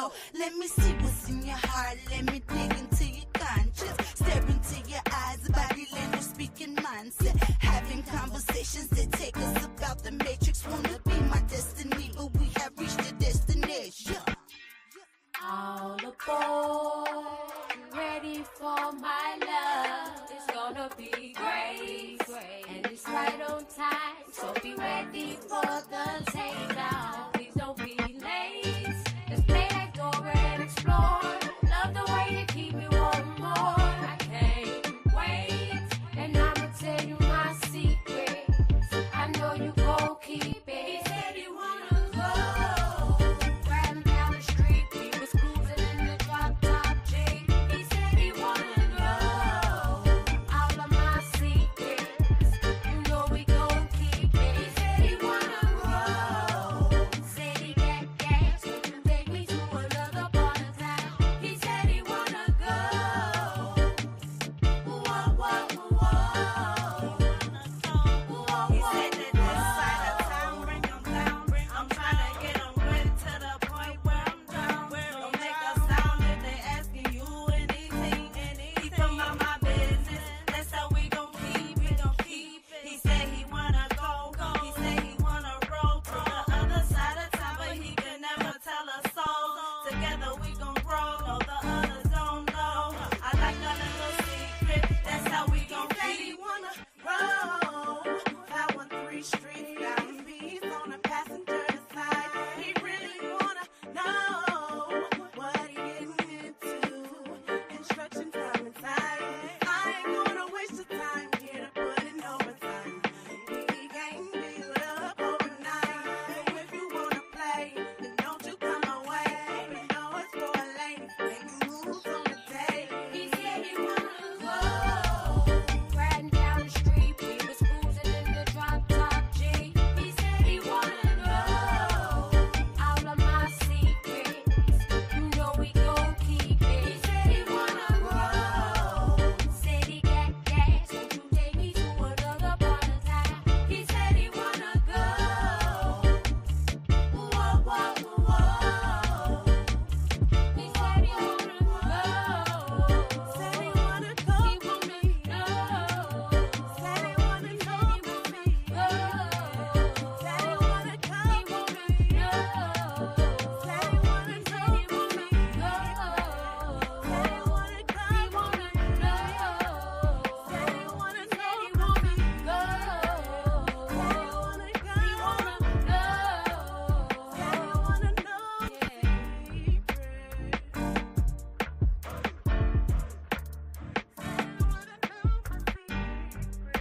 go. Let me see what's in your heart. Let me dig into your conscience. Stare into your eyes, body language, speaking mindset. Having conversations that take us about the matrix. Wanna be my destiny, but we have reached the destination. All aboard, ready for my love. It's gonna be great, and it's right on time. So be ready for the takeoff. Please don't be late. Let's play that door and explore. Love the way you keep me wanting more. I can't wait, and I'ma tell you my secrets. I know you gon' keep it. He said he wanna go. Riding down the street, we was cruising in the drop top Jeep. He said he wanna know all of my secrets. You know we gon' keep it. He said he wanna grow. Said he got gas, would you take me to another part of town? He said he wanna go. Whoa, whoa, whoa. He said that this side of town bring him down. I'm trying to get him ready to the point where I'm down. Don't make a sound if they asking you anything. Keep him out my business. That's how we gon' keep it. He said he wanna go. He said he wanna roll to the other side of town, but he can never tell us so. Together we gon' grow. No, the others don't know. I like a little secret. That's how we gon' keep. He wanna roll. 513 Street, down beats on the passenger side. He really wanna know what he getting into. Instructions come inside. I ain't gonna waste your time here to put in overtime. We can't be up overnight. So if you wanna play, then don't you come away. You know it's for a lady, making moves on the day. He said he wanna go. Riding down the street, we was cruising in the drop top Jeep. He said he wanna know all of my secrets. You know we gon' keep it. He said he wanna grow. Said he got gas, would you take me to another part of town? He said he wanna go. Whoa, whoa, whoa. He said he wanna go. Said he wanna go. He wanna know. Said he wanna know with me. Said he wanna go. He wanna know. Said he wanna know with me. He Said he wanna go. wanna know. Said he wanna know He with wanna me. go. Said he wanna go. He wanna know. Said he wanna know secrets.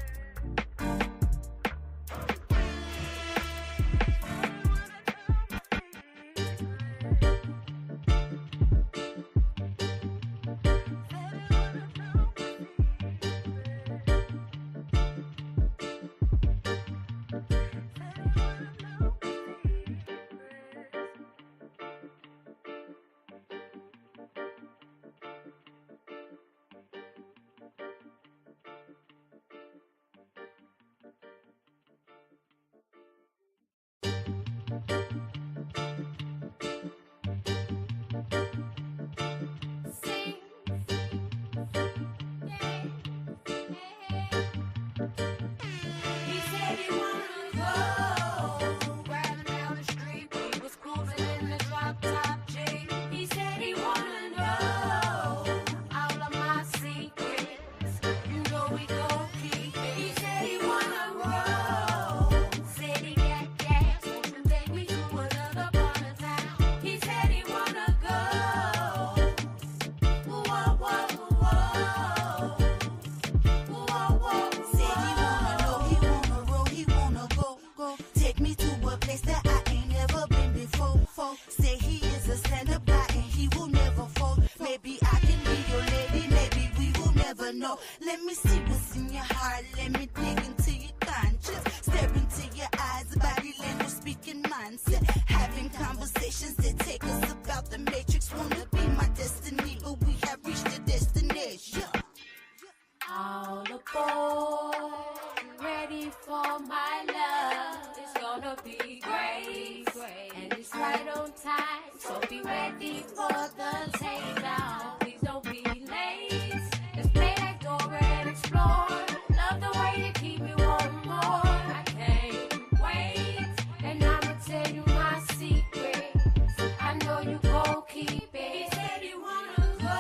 Sing. He said he wanna go. Riding down the street, we was cruising in the drop top Jeep. He said he wanna know all of my secrets. You know we gon' keep it. He said he wanna roll. Said he got gas, won't you take me to another part of town? He said he wanna go. Whoa, whoa, whoa. Whoa, whoa, Said he wanna know, he wanna roll, he wanna go. Take me to a place that I ain't never been before. Say he is a stand-up guy and he will never fall. Maybe I can be your lady, maybe we will never know. Let me see what's in your heart, let me dig into your conscience. Stare into your eyes, body language, speaking mindset. Having conversations that take us about the matrix. Wanna be my destiny, but we have reached the destination. all aboard, ready for my love. It's gonna be great, and it's it's right on time. So be ready for the takedown. Please don't be late. Let's play that door and explore. Love the way you keep me wanting more. I can't wait, and I'ma tell you my secrets. I know you gon' keep it. He said he wanna go.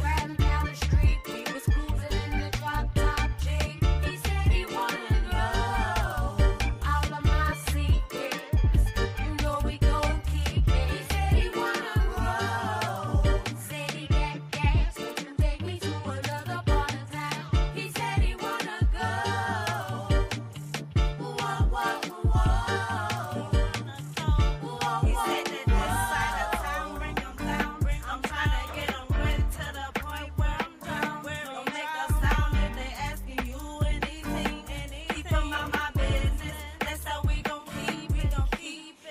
Riding down the street, we was cruising in the drop top Jeep. He said he wanna know all of my secrets. You know we gon' keep it. He said he wanna grow. Said he got gas, but you take me to another part of town. He said he wanna go. Whoa, whoa, whoa. He said that this side of town bring 'em down. I'm trying to get 'em ready to the point where I'm down. Don't make a sound if they asking you anything. Keep 'em out my business. That's how we gon' keep it.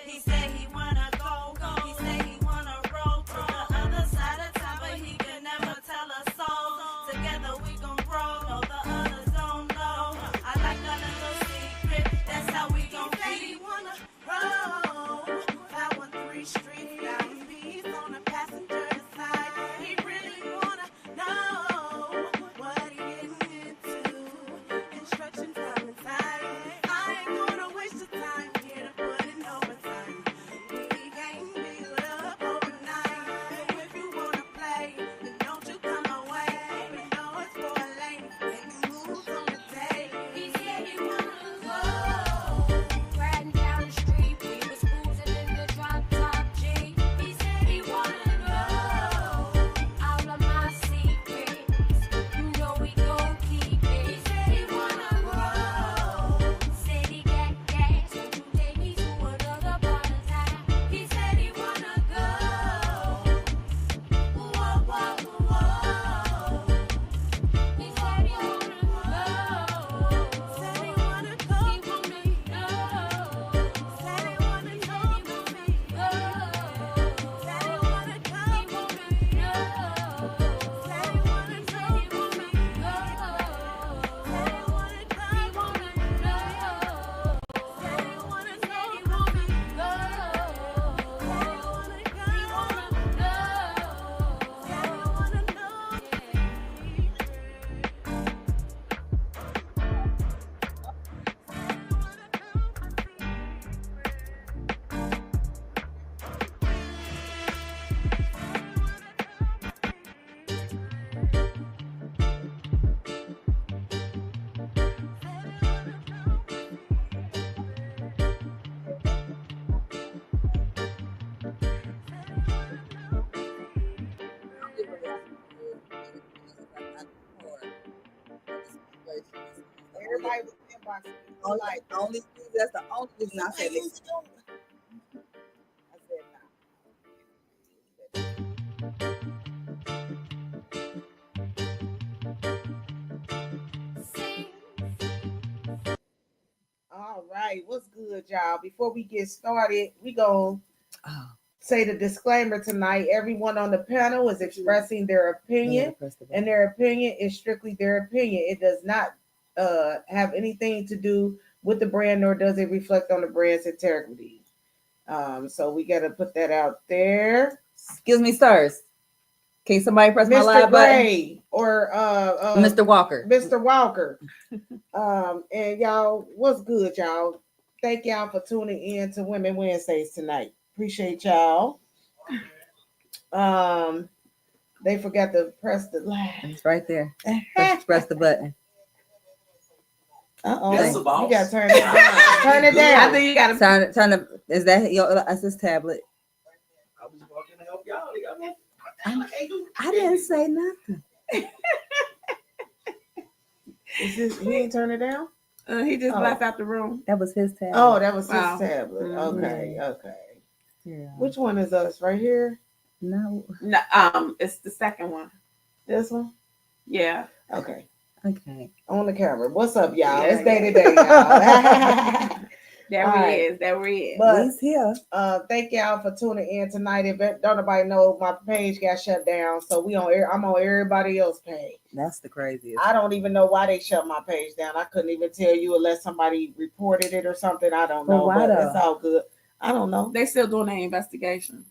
He said he wanna go. He said he wanna roll to the other side of town, but he could never tell us so. Together we gon' grow. No, the others don't know. I like a little secret. That's how we gon' keep. He wanna roll. 513 Street, down beef on the passenger side. He really wanna know what he getting into. Instructions from inside. I ain't gonna waste your time here to put in overtime. We can't build up overnight. So if you wanna play, then don't you come away. Open doors for a lady, making moves on the day. He said he wanna go. Riding down the street, we was cruising in the drop top Jeep. He said he wanna know all of my secrets. You know we gon' keep it. He said he wanna grow. Said he got gas, but you take me to another part of town. He said he wanna go. Whoa, whoa, whoa. He said he wanna go. Said he wanna go. He wanna know. Said he wanna know. He wanna go. Said he wanna go. He wanna know. Said he wanna He know. wanna go. Said he wanna go. He wanna know. Said he wanna know. Said he wanna go. Said he wanna go. Everybody was inboxing me. Only that's the only reason I said this. I said Sing. All right, what's good, y'all? Before we get started, we gonna say the disclaimer tonight. Everyone on the panel is expressing their opinion, and their opinion is strictly their opinion. It does not have anything to do with the brand, nor does it reflect on the brand's integrity. So we got to put that out there. Excuse me, sirs. Can somebody press my Mr. live button? Gray or Mr. Walker. Mr. Walker. And y'all, what's good, y'all? Thank y'all for tuning in to Women Wednesdays tonight. Appreciate y'all. They forgot to press the live. It's right there. Press the button. That's the You boss. gotta turn it down. Turn it I down. think you gotta turn the. Is that your? That's his tablet. I was walking to help y'all. I didn't say nothing. Is this, he ain't turn it down? He just Oh. left out the room. That was his tablet. Oh, that was his Wow. tablet. Mhm. Okay. yeah. Which one is us? Right here? No. No, it's the second one. This one? Yeah. Okay. Okay. On the camera. What's up, y'all? Yeah, It's day to day, y'all. There All he right. is. There he is. But He's here. thank y'all for tuning in tonight. If don't nobody know, my page got shut down, so we on air. I'm on everybody else's page. That's the craziest. I don't even know why they shut my page down. I couldn't even tell you unless somebody reported it or something. I don't But know. why But though? it's all good. I don't know. They still doing their investigation.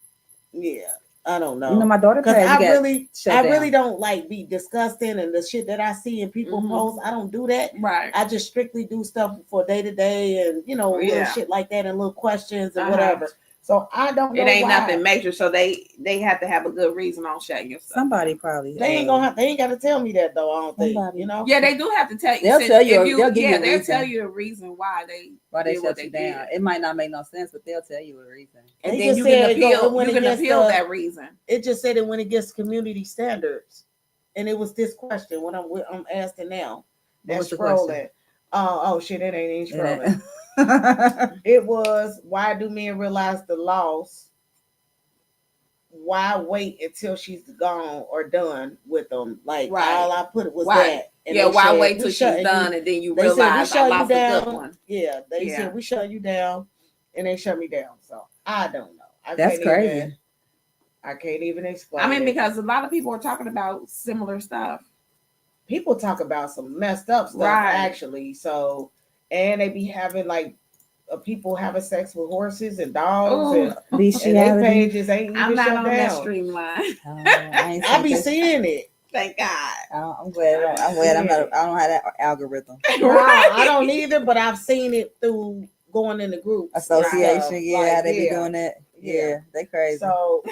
Yeah, I don't know. You know, my daughter Because page I got really shut down. don't like be disgusting and the shit that I see in people post. I don't do that. Right. I just strictly do stuff for day to day and little shit like that and little questions and whatever. So I don't know. It ain't why. nothing major, so they have to have a good reason on shutting your stuff. Somebody probably. They ain't got to tell me that though. I don't think. Yeah, they do have to tell you. They'll tell you. They'll give you a they'll reason. tell you a reason why they shut you down. It might not make no sense, but they'll tell you a reason. And They then just you said can appeal. when You it can gets appeal to- that reason. It just said it when it gets community standards, and it was this question. What I'm asking now. That's the scrolling. question? Oh shit! It ain't even scrolling. It was, why do men realize the loss? Why wait until she's gone or done with them? Like all I put was that. And yeah, they why said, wait till she's done and then you they said, realize I lost a good down. one? Yeah, they said we shut you down, and they shut me down. So I don't know. That's crazy. I can't even explain. I mean, it. because a lot of people are talking about similar stuff. People talk about some messed up stuff, actually. So, and they be having like people having sex with horses and dogs, and their pages ain't even I'm not shut on down. that streamline. I be seeing it. Thank God. I'm glad. I'm glad I don't have that algorithm. I don't either, but I've seen it through going in the group association. Yeah, they be doing that. Yeah, they crazy. So,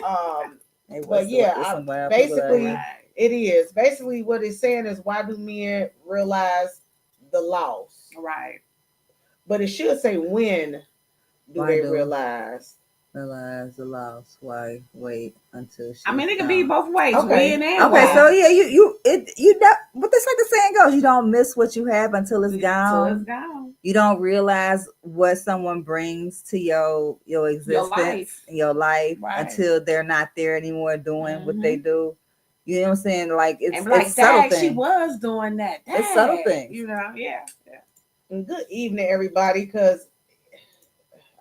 but basically, it is basically what it's saying is, why do men realize the loss? Right. But it should say, when do they realize the loss? Why wait until she? I mean, it can be both ways. Okay. When and okay. why. So yeah, you don't. But that's like the saying goes: you don't miss what you have until it's gone. It's gone. You don't realize what someone brings to your existence, your life until they're not there anymore doing what they do. You know what I'm saying? Like it's subtle things. She was doing that. Dad. It's subtle things. You know, yeah. And good evening, everybody, because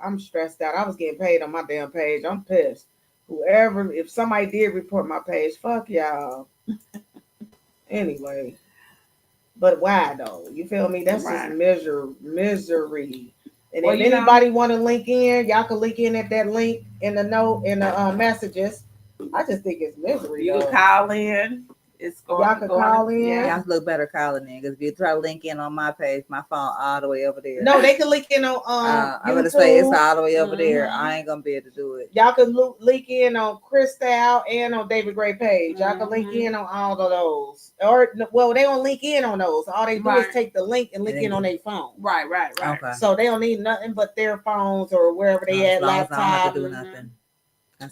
I'm stressed out. I was getting paid on my damn page. I'm pissed. If somebody did report my page, fuck y'all. Anyway. But why though? You feel me? That's just misery. And if anybody want to link in, y'all can link in at that link in the note in the messages. I just think it's misery. You can call in. It's going. Y'all can call in. Yeah, y'all look better calling in, because if you try to link in on my page, my phone all the way over there. No, they can link in on I'm gonna say it's all the way over there. I ain't gonna be able to do it. Y'all can link in on Crystal and on David Gray page. Y'all can link in on all of those. Or they don't link in on those. All they do is take the link and link in on their phone. Right. Okay. So they don't need nothing but their phones or wherever they at, laptop, I don't have to do nothing.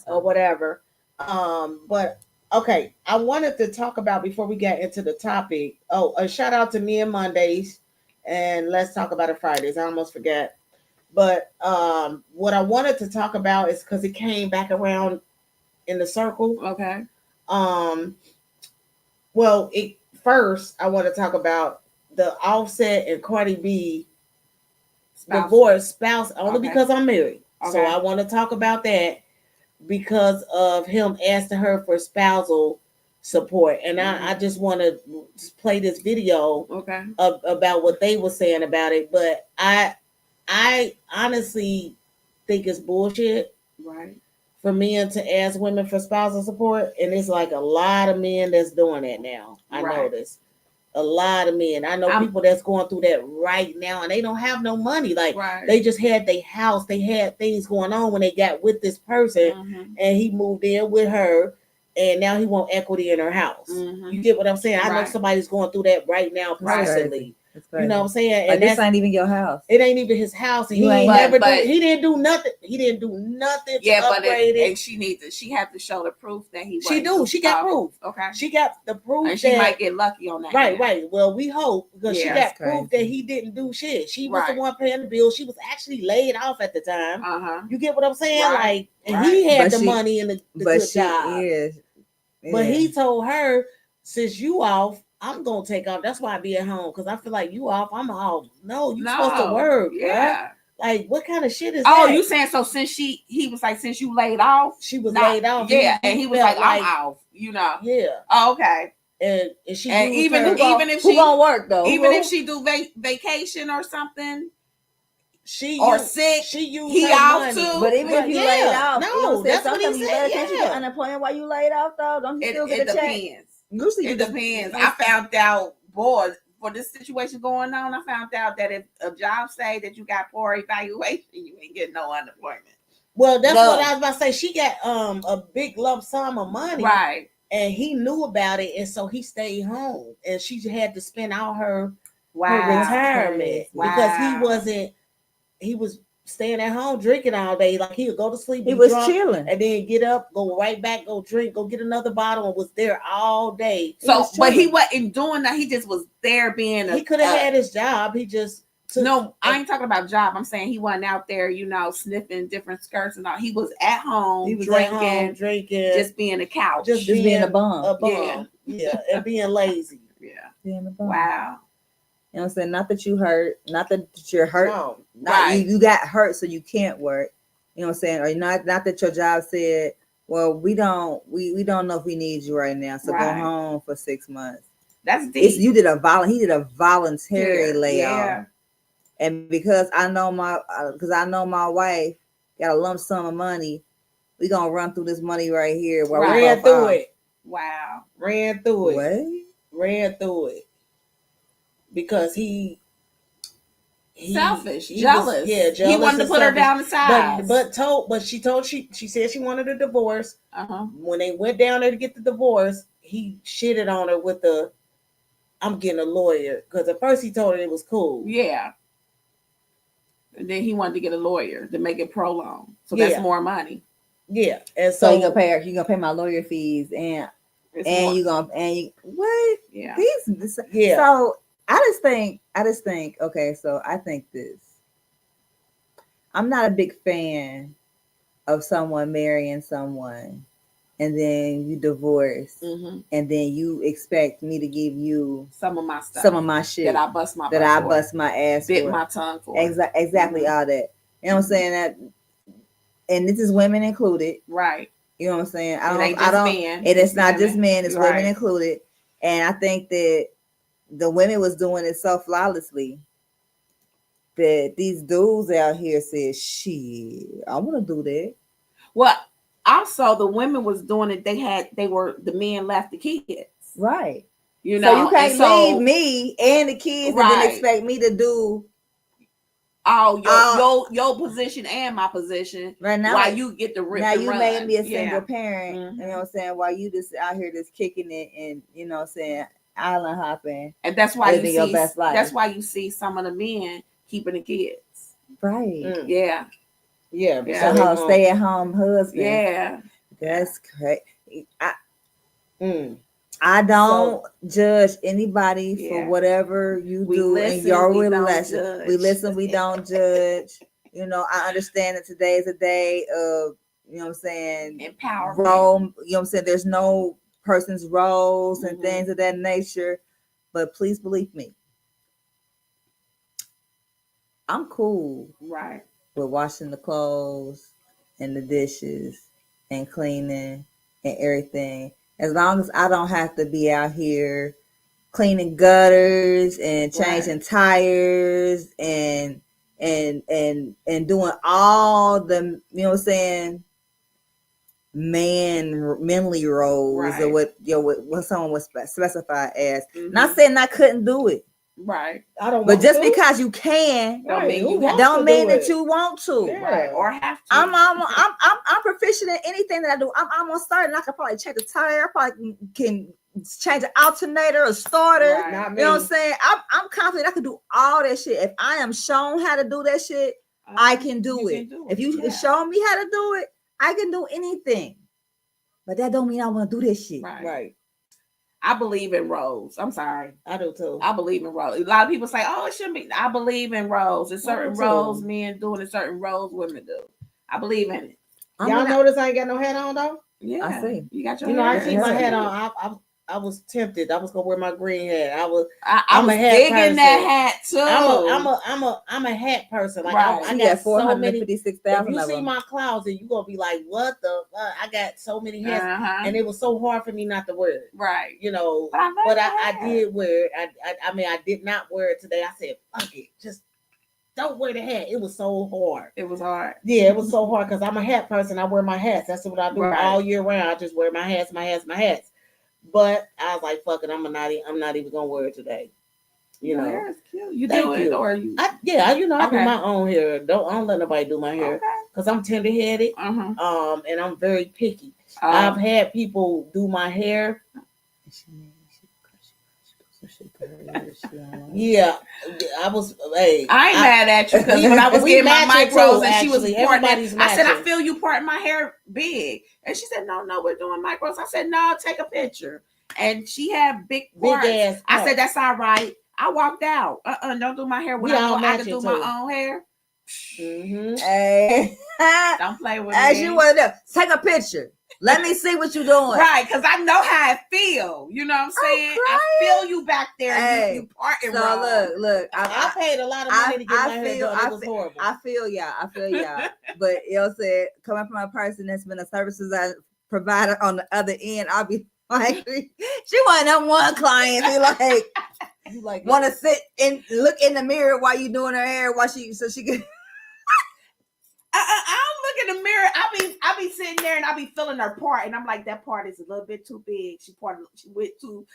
or whatever. But okay, I wanted to talk about, before we get into the topic, a shout out to Me and Mondays and Let's Talk About It Fridays. I almost forgot. But what I wanted to talk about is, because it came back around in the circle. Okay. Well, first I want to talk about the Offset and Cardi B divorce spouse, only because I'm married. Okay. So I want to talk about that, because of him asking her for spousal support. And I just want to play this video about what they were saying about it. But I honestly think it's bullshit. Right. For men to ask women for spousal support. And it's like a lot of men that's doing that now. I notice. A lot of men. I know people that's going through that right now, and they don't have no money. Like they just had their house, they had things going on when they got with this person, and he moved in with her, and now he want equity in her house. You get what I'm saying? I know somebody's going through that right now personally. You know what I'm saying? And this ain't even your house. It ain't even his house, and he didn't do nothing. He didn't do nothing to upgrade it. And she had to show the proof that he. She got proof. Okay. She got the proof, and she might get lucky on that. Right. Well, we hope, because she got proof that he didn't do shit. She was the one paying the bill. She was actually laid off at the time. You get what I'm saying? Like, and he had the money and the good job. But he told her, since you off, I'm gonna take off. That's why I be at home, because I feel like you off, I'm off. No, you supposed to work. Yeah. Right? Like, what kind of shit is that? Oh, you saying so? Since he was like, since you laid off, she was laid off. Yeah, and he was like, I'm off. You know. Yeah. Oh, okay. And she even if she gonna work though, even if she do vacation or something, or sick, she used he her out money. too. But even if you laid off, no, you know what I'm saying? that's what he Sometimes you said. can't you get unemployment while you laid off though? Don't you still get It a check? depends. Usually It depends. I found out, boy, for this situation going on, I found out that if a job say that you got poor evaluation, you ain't getting no unemployment. Well, that's what I was about to say. She got a big lump sum of money, right? And he knew about it, and so he stayed home, and she had to spend all her retirement because he was staying at home drinking all day. Like he would go to sleep, he was drunk, chilling, and then get up, go right back, go drink, go get another bottle, and was there all day. But he wasn't doing that. He just was there being. He could have had his job. He just I ain't talking about job. I'm saying he wasn't out there, sniffing different skirts and all. He was at home. He was drinking, just being a couch, just being a bum. Yeah, and being lazy. Yeah, being a bum. Wow. You know what I'm saying? Not that you hurt, not that you're hurt. No, you got hurt so you can't work. You know what I'm saying? Or not that your job said, well, we don't know if we need you right now. So go home for 6 months. That's deep. He did a voluntary layoff. Yeah. And because I know my wife got a lump sum of money, we gonna run through this money right here. Ran through it. Wow. Ran through it. What? Ran through it. Because he selfish, jealous. Jealous. He wanted to put her down the side. But she said she wanted a divorce. When they went down there to get the divorce, he shitted on her with I'm getting a lawyer. Because at first he told her it was cool. Yeah. And then he wanted to get a lawyer to make it prolonged. So that's more money. Yeah. And so you're gonna pay my lawyer fees what? Yeah. So I just think, okay, so I think this. I'm not a big fan of someone marrying someone and then you divorce and then you expect me to give you some of my stuff, some of my shit that I bust my ass bit for. My tongue for. Exactly all that. You know what I'm saying? That, and this is women included. Right. You know what I'm saying? It's not just men, it's women included. And I think that the women was doing it so flawlessly that these dudes out here said, shit, I want to do that. Well, also the women was doing it. The men left the kids. Right. So you can't leave me and the kids and then expect me to do your position and my position right now. While you get the rip. Now you made me a single parent. You know what I'm saying? While you just out here just kicking it and you know what I'm saying, island hopping. And that's why you see your best life. That's why you see some of the men keeping the kids. Right. Yeah. Yeah. So stay at home husband. Yeah. That's crazy. I don't judge anybody for whatever you do in your relationship. We listen, we don't judge. You know, I understand that today is a day of, you know what I'm saying, empowerment. Role, you know what I'm saying? There's no person's roles and things of that nature. But please believe me, I'm cool. Right. With washing the clothes and the dishes and cleaning and everything. As long as I don't have to be out here cleaning gutters and changing tires and doing all the, you know what I'm saying, manly roles or what someone was specified as. Not saying I couldn't do it. Right. But just because you can don't mean that you want to. Right. Or have to. I'm proficient in anything that I do. I'm on starting. I can probably change a tire. I probably can change an alternator, a starter. Right. You know what I'm saying? I'm confident I can do all that shit. If I am shown how to do that shit, I can do it. If you show me how to do it, I can do anything. But that don't mean I want to do this shit. Right. I believe in roles. I'm sorry. I do too. I believe in roles. A lot of people say, oh, it shouldn't be. I believe in roles. There's certain roles men do and certain roles women do. I believe in it. Y'all notice I ain't got no hat on though? Yeah. I see. You got your hat on. I keep my hat on. I was tempted. I was gonna wear my green hat. I'm a hat digging person. That hat too. I'm a hat person. Like I got 456,000. If you see my closet, you gonna be like, "What the fuck?" I got so many hats, and it was so hard for me not to wear it. Right. You know, but I did wear it. I mean, I did not wear it today. I said, "Fuck it, just don't wear the hat. It was so hard. It was hard. Yeah, it was so hard because I'm a hat person. I wear my hats. That's what I do Right. all year round. I just wear my hats. But I was like, fuck it, I'm not even gonna wear it today. Your hair is cute. You Thank do it, you. or you? I do Okay. my own hair. I don't let nobody do my hair Okay. because I'm tender headed. Uh-huh. And I'm very picky. I've had people do my hair. Yeah, I was. Hey, I ain't mad at you because when I was we getting my matching micros too, and she was actually. parting Everybody's it, I said, I matching. feel you parting my hair big. And she said, no, we're doing micros. I said, no, take a picture. And she had big parts. ass I parts. said, that's all right. I walked out. Don't do my hair when We I know all I can matching do too. my own hair. Mm-hmm. Hey, Don't play with as me. you want to take a picture. Let me see what you're doing. Right, because I know how it feel. You know what I'm saying? I feel you back there. Hey, You parting so wrong. look. I paid a lot of money to get my hair done. It was horrible. I feel y'all. But you said coming from a person that's been a services provider on the other end, I'll be like, she wasn't that one client who like You like want to sit and look in the mirror while you doing her hair while she can. I don't look in the mirror. I be sitting there and I be feeling her part, and I'm like, that part is a little bit too big. She went too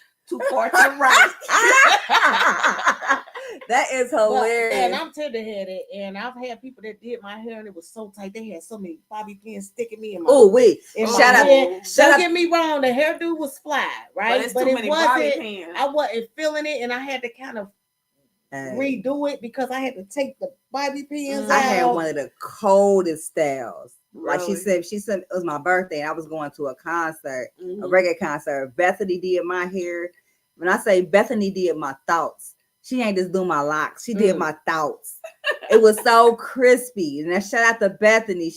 far to the right. That is hilarious. And I'm tender headed, and I've had people that did my hair, and it was so tight. They had so many bobby pins sticking me in my. Oh wait! Shout out! Don't get me wrong. The hairdo was fly, right? But it wasn't. I wasn't feeling it, and I had to kind of redo it because I had to take the bobby pins out. I had one of the coldest styles. Really? Like she said it was my birthday and I was going to a concert, a reggae concert. Bethany did my hair. When I say Bethany did my thoughts, she ain't just do my locks. She did my thoughts. It was so crispy. And I shout out to Bethany.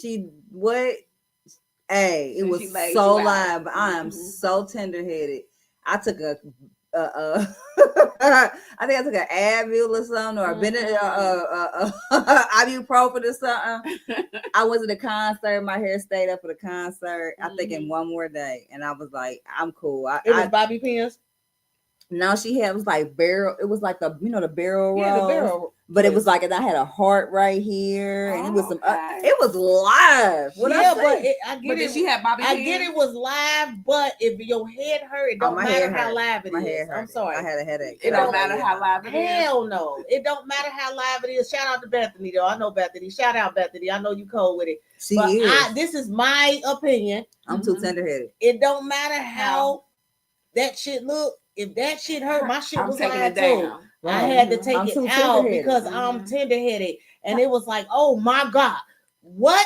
Hey, it was so live. But I am so tender-headed. I took I think I took an Advil or something, or ibuprofen or something. I went to the concert. My hair stayed up for the concert. I think in one more day, and I was like, I'm cool. It was bobby pins. No, she had, it was like barrel. It was like the barrel roll. Yeah, the barrel. But it was like, and I had a heart right here, and it was some. It was live. I get but it. She had bobby pins. I get it was live, but if your head hurt, it don't matter how live it is. I'm sorry. I had a headache. It don't matter how live it is. Hell no. It don't matter how live it is. Shout out to Bethany though. I know Bethany. Shout out Bethany. I know you cold with it. She is. This is my opinion. I'm too tender-headed. It don't matter how that shit look. If that shit hurt, my shit was live too. I had to take it out because I'm tender-headed. And it was like, oh my God, what?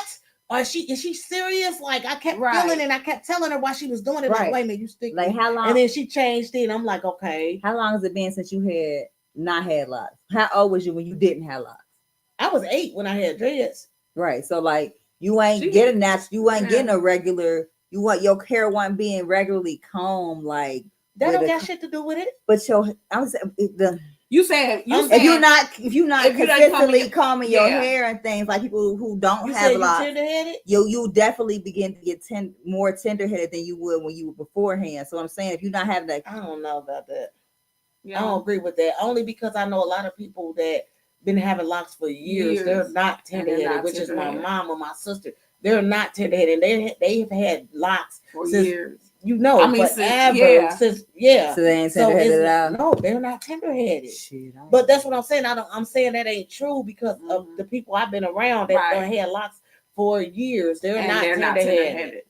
Is she serious? Like I kept feeling and I kept telling her why she was doing it. Like, wait a minute, you stick. Like how long? And then she changed it. And I'm like, okay. How long has it been since you had not had locks? How old was you when you didn't have locks? I was 8 when I had dreads. Right. So like you ain't getting natural. You ain't getting a regular. Your hair wasn't being regularly combed. Like that don't got shit to do with it. But You said if you're not consistently combing your hair and things, like people who don't have locks, you definitely begin to get more tender-headed than you would when you were beforehand. So I'm saying if you're not having that, I don't know about that. I don't agree with that. Only because I know a lot of people that been having locks for years. They're not tender-headed, which is my mom or my sister. They're not tender-headed. They've had locks for years. You know, I mean, since So they ain't tender-headed at all. No, they're not tender-headed. But that's what I'm saying. I'm saying that ain't true because of the people I've been around that done had locks for years. They're not tender-headed.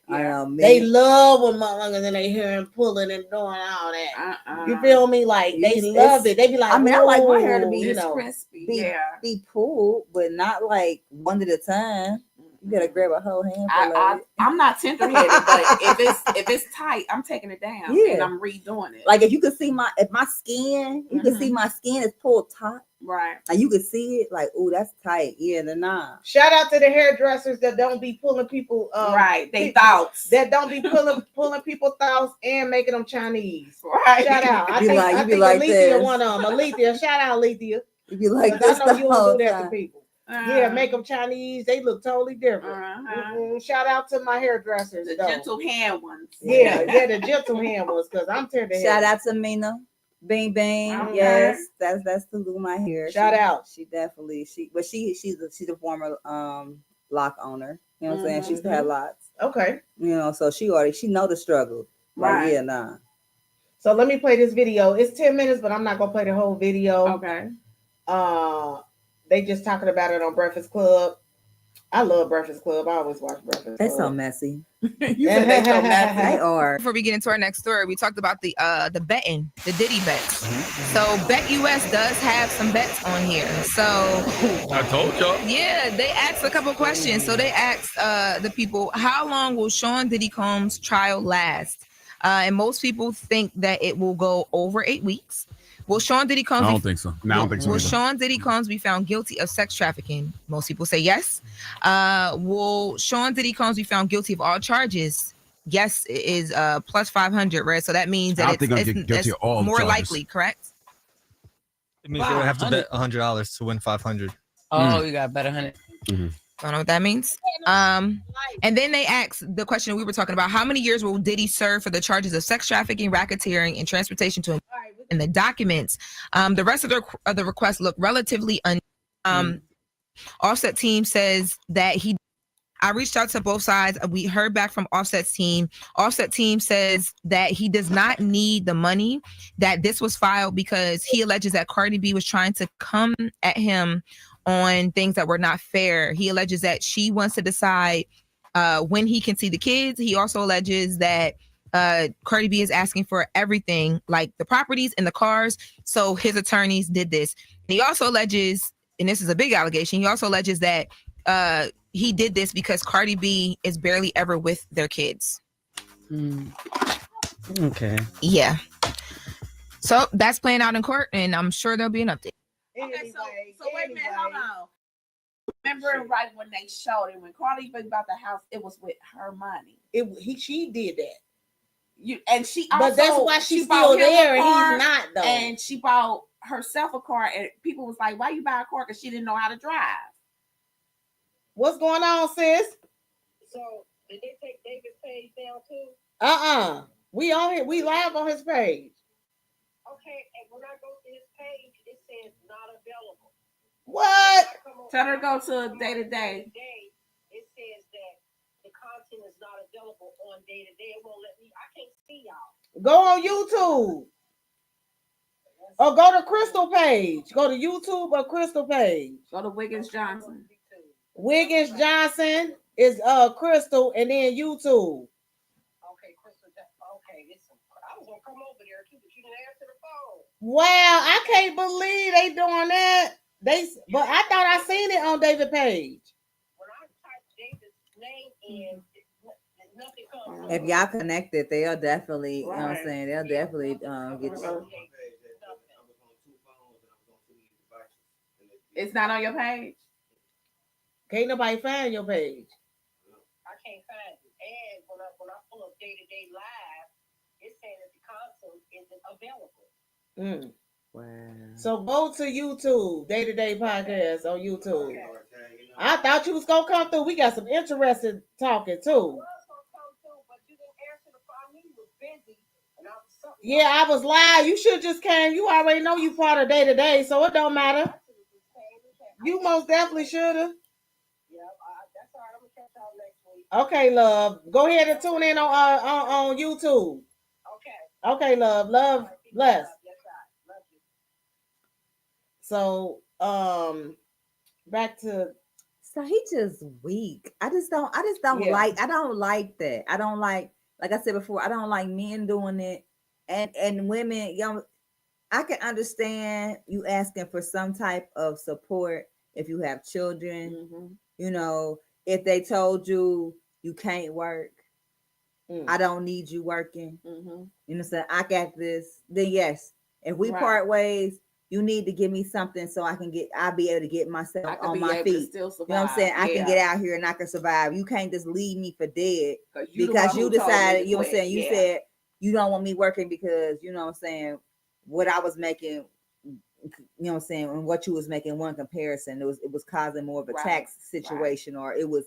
They love when motherfuckers in their hair and pulling and doing all that. You feel me? Like they love it. They be like, I mean, I like my hair to be crispy, be pulled, but not like one at a time. You gotta grab a whole handful of it. I'm not tender-headed, but if it's tight, I'm taking it down and I'm redoing it. Like if you could see my skin, you can see my skin is pulled tight. Right. Like you could see it, like, oh, that's tight. Yeah, the nah. Shout out to the hairdressers that don't be pulling people they thoughts. That don't be pulling people thoughts and making them Chinese. Right. Shout out. I think Alethea one of them. Alethea, shout out Alethea. You be like this. I know you don't do that to people. Yeah, make them Chinese. They look totally different. Shout out to my hairdressers. The gentle hand ones. Yeah, the gentle hand ones. Because I'm tender. Shout out to Mina. Bing Bang, Okay. yes, that's the glue my hair. Shout out. She definitely she's a former lock owner. You know what I'm saying? She used to have locks. Okay. You know, so she know the struggle. Like, Right. yeah, nah. So let me play this video. It's 10 minutes, but I'm not gonna play the whole video. Okay. They just talking about it on Breakfast Club. I love Breakfast Club. I always watch Breakfast Club. They so messy. You said they so messy. They are. Before we get into our next story, we talked about the betting, the Diddy bets. So Bet US does have some bets on here. So I told y'all. yeah, they asked a couple questions. So they asked the people, how long will Sean Diddy Combs' trial last? And most people think that it will go over 8 weeks. Will Sean Diddy Combs? I don't think so. No, I don't think so. Will either. Sean Diddy Combs be found guilty of sex trafficking? Most people say yes. Will Sean Diddy Combs be found guilty of all charges? Yes, it is plus 500, right? So that means I that don't think I'll get guilty of all more charges. likely, correct? It means you would have to bet $100 to win 500. Oh, you got to bet 100. I don't know what that means. And then they asked the question we were talking about: how many years will Diddy serve for the charges of sex trafficking, racketeering, and transportation to in the documents? The rest of the requests look relatively Offset team says that I reached out to both sides. We heard back from Offset's team. Offset team says that he does not need the money, that this was filed because he alleges that Cardi B was trying to come at him on things that were not fair. He alleges that she wants to decide when he can see the kids. He also alleges that Cardi B is asking for everything, like the properties and the cars. So his attorneys did this. And he also alleges, and this is a big allegation, he also alleges that he did this because Cardi B is barely ever with their kids. Okay. Yeah. So that's playing out in court, and I'm sure there'll be an update. Okay, so wait a minute, hold on. Remember, right when they showed it, when Cardi B bought the house, it was with her money. She did that. And she also, but that's why she's bought still him a there and car, he's not though. And she bought herself a car, and people was like, "Why you buy a car?" Because she didn't know how to drive. What's going on, sis? So did they take David's page down too? We on here. We live on his page. Okay, and when I go to his page, it says not available. What? Tell her to go to day to day. It says that the content is not available on day to day. It won't let me. I can't see y'all. Go on YouTube. Or go to Crystal page. Go to YouTube or Crystal page. Go to Wiggins Johnson. Wiggins Johnson is Crystal, and then YouTube. Okay, Crystal. Okay, listen. I was gonna come over there too, but you didn't answer the phone. Wow, I can't believe they doing that. But I thought I seen it on David page. When I type David's name in, nothing comes. If y'all connected, they'll definitely, you know what I'm saying, they'll definitely get you. It's not on your page? Can't nobody find your page. I can't find it. And when I pull up day to day live, it's saying that the console isn't available. Wow. So go to YouTube, Day to Day Podcast on YouTube. Okay. I thought you was gonna come through. We got some interesting talking too. Yeah, I was live. You should just came. You already know you part of Day to Day, so it don't matter. You most definitely should have. That's all right. I'm gonna catch y'all next week. Okay, love. Go ahead and tune in on YouTube. Okay. Okay, love. Love, bless. So, back to. So he just weak. I just don't like that. I don't like I said before, I don't like men doing it and women, young. I can understand you asking for some type of support if you have children. Mm-hmm. You know, if they told you can't work, I don't need you working. Mm-hmm. You know, so I got this. Then yes, if we part ways, you need to give me something so I'll be able to get myself on my feet. You know what I'm saying? I can get out here and I can survive. You can't just leave me for dead because you decided, you know what I'm saying? You said you don't want me working because, you know what I'm saying, what I was making, you know what I'm saying, and what you was making, one comparison, it was causing more of a tax situation, or it was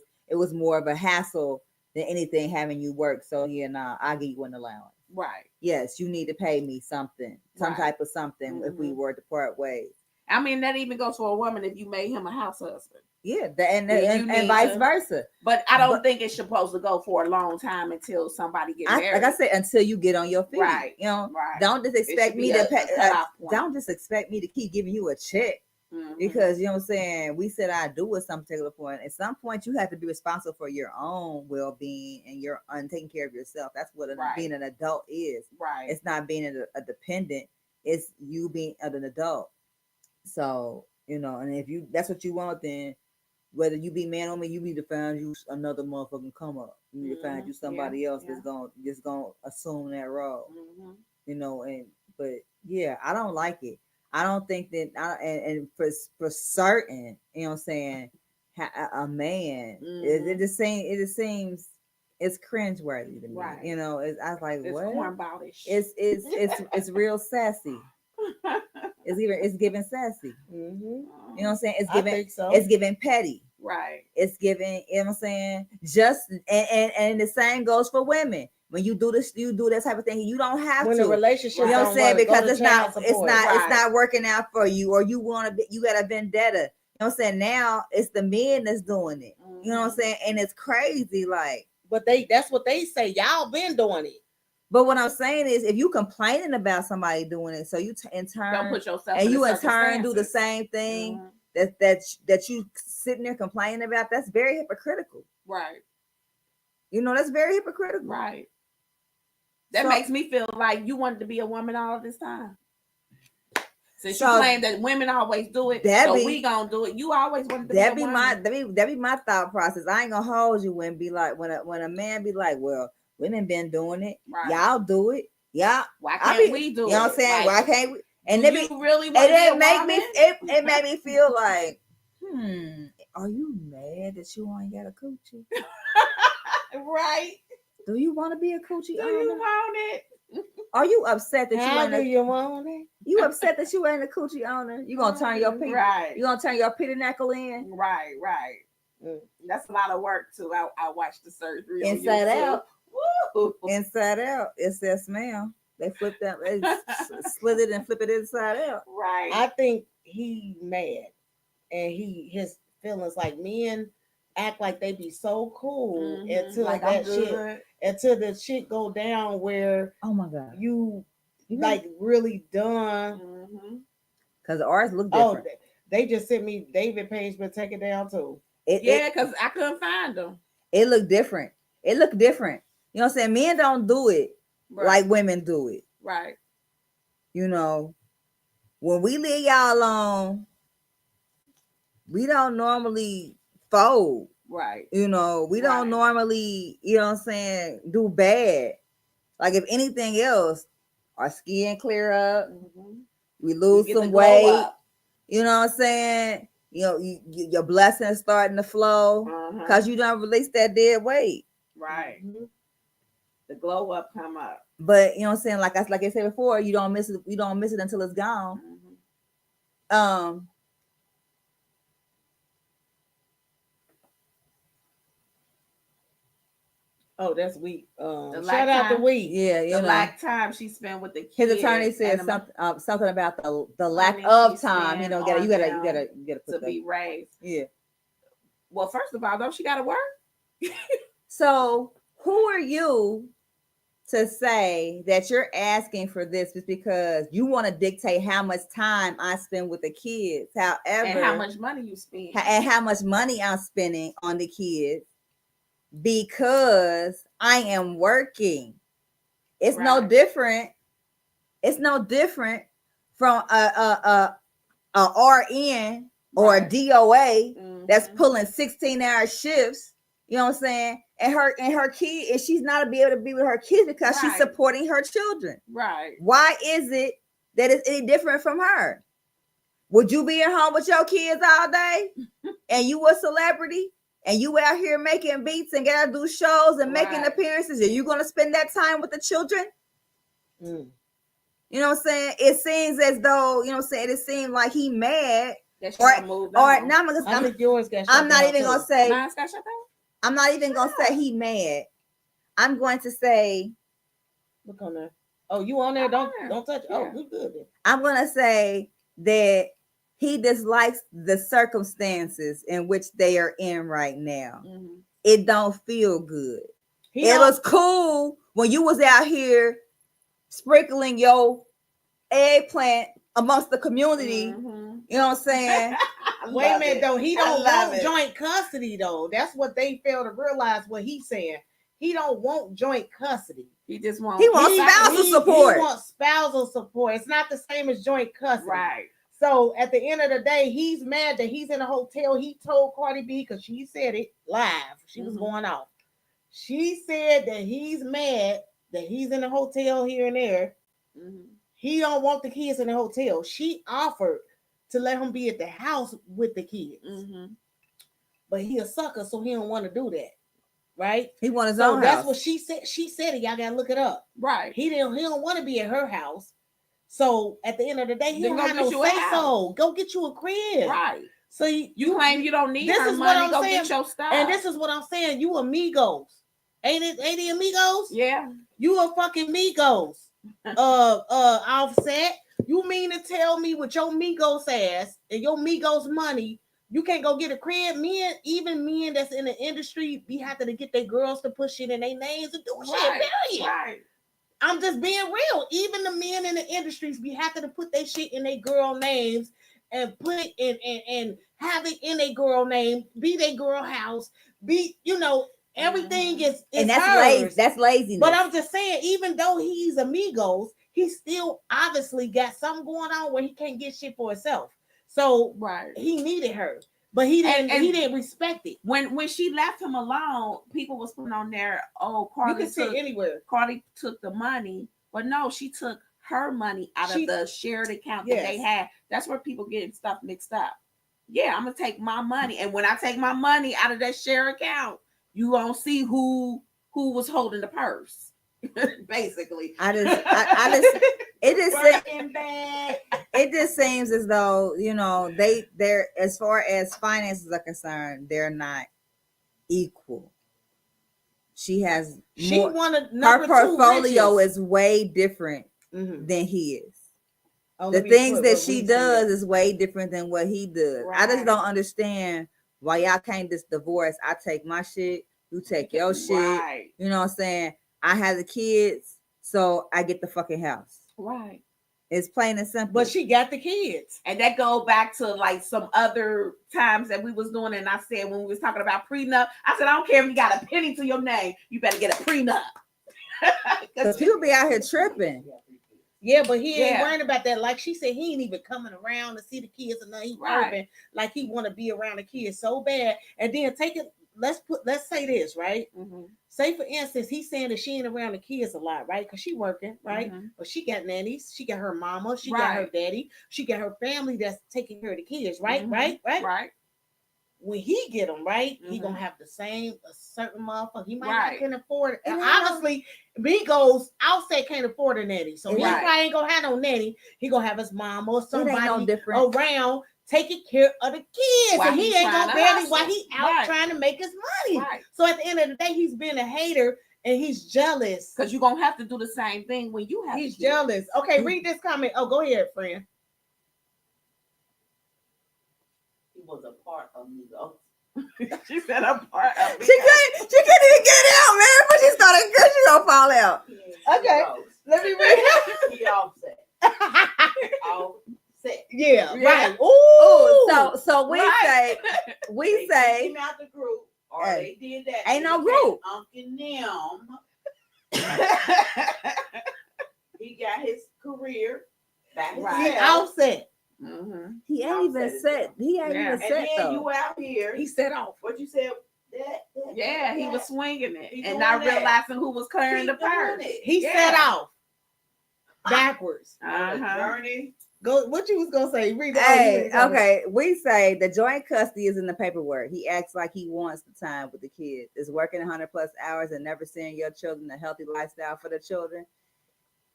more of a hassle than anything having you work. So I'll give you an allowance. Right. Yes, you need to pay me something, some type of something if we were to part ways. I mean, that even goes for a woman if you made him a house husband. Yeah, and vice versa. But I don't think it's supposed to go for a long time until somebody get married. Like I said, until you get on your feet. Right. You know, right. Don't just expect me to pay. Don't just expect me to keep giving you a check. Because you know what I'm saying, we said I do at some particular point. At some point, you have to be responsible for your own well-being and your taking care of yourself. That's what being an adult is. Right. It's not being a dependent. It's you being an adult. So and if that's what you want, then whether you be man or woman, you need to find you another motherfucking come up. You need to find you somebody else that's gonna assume that role. But yeah, I don't like it. I don't think that, and for certain, you know what I'm saying, a man, it just seems it's cringeworthy to me. Right. I was like, it's what? Cornballish. It's real sassy. It's giving sassy. You know what I'm saying? It's giving petty. Right. It's giving, you know what I'm saying? Just and the same goes for women. When you do this, you do that type of thing. You don't have when to. the relationship, you know what I'm saying? Because it's Right. not working out for you, or you got a vendetta. You know what I'm saying? Now it's the men that's doing it. You know what I'm saying? And it's crazy, like. But that's what they say. Y'all been doing it. But what I'm saying is, if you complaining about somebody doing it, so you in turn don't put yourself and in you the in turn do the same thing that you sitting there complaining about, that's very hypocritical. Right. That's very hypocritical. Right. That makes me feel like you wanted to be a woman all this time. Since you claim that women always do it, so we gonna do it. You always wanted to be a woman. That be my thought process. I ain't gonna hold you when be like when a man be like, well, women been doing it. Right. Y'all do it. Y'all. Why can't we do it? You know what I'm saying? Like, why can't we? And it really want to be a woman? It made me feel like, are you mad that you ain't got a coochie? Right. Do you want to be a coochie owner? Do you want it? Are you upset that you ain't you want it? You upset that you ain't a coochie owner? You gonna turn your You gonna turn your pity knackle in? Right. That's a lot of work too. I watched the surgery. Inside Out. Woo! Inside Out. It says smell. They flipped that. They split it and flip it inside out. Right. I think he mad, and his feelings like men act like they be so cool until like until the shit go down where oh my god you like really done. Because ours look different. They just sent me David Page, but take it down too. Because I couldn't find them. It looked different. You know what I'm saying? Men don't do it like women do it. Right. When we leave y'all alone, we don't normally fold. Right. We don't normally, you know what I'm saying, do bad. Like if anything else, our skin clear up. We lose some weight. You know what I'm saying? Your blessings starting to flow because you don't release that dead weight. Right. The glow up come up. But you know what I'm saying? Like I said before, you don't miss it. You don't miss it until it's gone. Oh, that's weak. Shout out to weak. Yeah, the lack time she spent with the kids. His attorney said something about the lack of time. You gotta put to be raised. Yeah. Well, first of all, don't she gotta work? So who are you to say that you're asking for this is because you want to dictate how much time I spend with the kids? However, and how much money you spend, and how much money I'm spending on the kids. Because I am working. It's no different. It's no different from a RN or a DOA that's pulling 16-hour shifts. You know what I'm saying? And her kid, and she's not be able to be with her kids because she's supporting her children. Right. Why is it that it's any different from her? Would you be at home with your kids all day and you a celebrity? And you out here making beats and gotta do shows and making appearances, are you gonna spend that time with the children? You know what I'm saying? It seems as though, you know what I'm saying, it seemed like he mad. I'm not even gonna say he mad. I'm going to say Look on there. Oh, you on there? Don't touch. Yeah. Oh, we good. Then. I'm gonna say that he dislikes the circumstances in which they are in right now. Mm-hmm. It don't feel good. It was cool when you was out here sprinkling your eggplant amongst the community. Mm-hmm. You know what I'm saying? Wait a minute though. He don't want joint custody though. That's what they fail to realize. What he's saying. He don't want joint custody. He just wants. He wants spousal support. He wants spousal support. It's not the same as joint custody. Right. So at the end of the day, he's mad that he's in a hotel. He told Cardi B, because she said it live. She was going off. She said that he's mad that he's in a hotel here and there. Mm-hmm. He don't want the kids in the hotel. She offered to let him be at the house with the kids. Mm-hmm. But he a sucker, so he don't want to do that. Right? He want his own house. That's what she said. She said it. Y'all gotta look it up. Right. He don't want to be at her house. So at the end of the day, he Then don't have no say so. Go get you a crib. Right. So you claim you don't need this her is money. What I'm go saying. Get your stuff. And this is what I'm saying. You amigos. Ain't the amigos? Yeah. You a fucking Migos. Offset. You mean to tell me with your Migos ass and your Migos money, you can't go get a crib? Even men that's in the industry be having to get their girls to put shit in their names and do shit, period. Right. I'm just being real. Even the men in the industries be having to put their shit in their girl names and put it in and have it in a girl name, be their girl house, be, everything is and that's hers. That's laziness. But I'm just saying, even though he's amigos, he still obviously got something going on where he can't get shit for himself. So he needed her, but he didn't respect it. When she left him alone, people was putting on there, oh, Carly, you can sit anywhere. Carly took the money, but no, she took her money out of the shared account that they had. That's where people get stuff mixed up. Yeah, I'm gonna take my money, and when I take my money out of that share account, you won't see who was holding the purse. Basically, it just seems as though they're as far as finances are concerned, they're not equal. Her portfolio is way different than his. The things that she does is way different than what he does. Right. I just don't understand why y'all can't just divorce. I take my shit, you take your shit. Right. You know what I'm saying? I have the kids, so I get the fucking house. Right. It's plain and simple. But she got the kids. And that go back to like some other times that we was doing. And I said, when we was talking about prenup, I said, I don't care if you got a penny to your name, you better get a prenup. Because people be out here tripping. Yeah, but he ain't worrying about that. Like she said, he ain't even coming around to see the kids and nothing. He urban, like he want to be around the kids so bad. And then take it. Let's say this, right? Mm-hmm. Say for instance, he's saying that she ain't around the kids a lot, right? Because she working, right? Mm-hmm. But she got nannies, she got her mama, she got her daddy, she got her family that's taking care of the kids, right? Mm-hmm. Right. When he get them, right, he gonna have the same a certain motherfucker. He might not can afford it. And obviously, Migos outside can't afford a nanny, so he probably ain't gonna have no nanny. He gonna have his mom or somebody around taking care of the kids, and he ain't gonna barely while he out trying to make his money. Right. So at the end of the day, he's being a hater and he's jealous because you're gonna have to do the same thing when you have. He's jealous. Okay, read this comment. Oh, go ahead, friend. Was a part of me though. She said a part of me. She couldn't even get it out, man. But she started good, she gonna fall out. Okay, let me read it. He offset. Offset. Yeah, right. Ooh. So we say they came out the group or they did that. Ain't no group. Uncle Nim. He got his career back. He offset. Mm-hmm. He ain't even set. He ain't even set and then though. You out here. He set off. What you said? He was swinging it and not realizing who was carrying the purse. He set off backwards. Journey. Go. What you was gonna say? Read. Okay. We say the joint custody is in the paperwork. He acts like he wants the time with the kids. Is working 100+ hours and never seeing your children a healthy lifestyle for the children.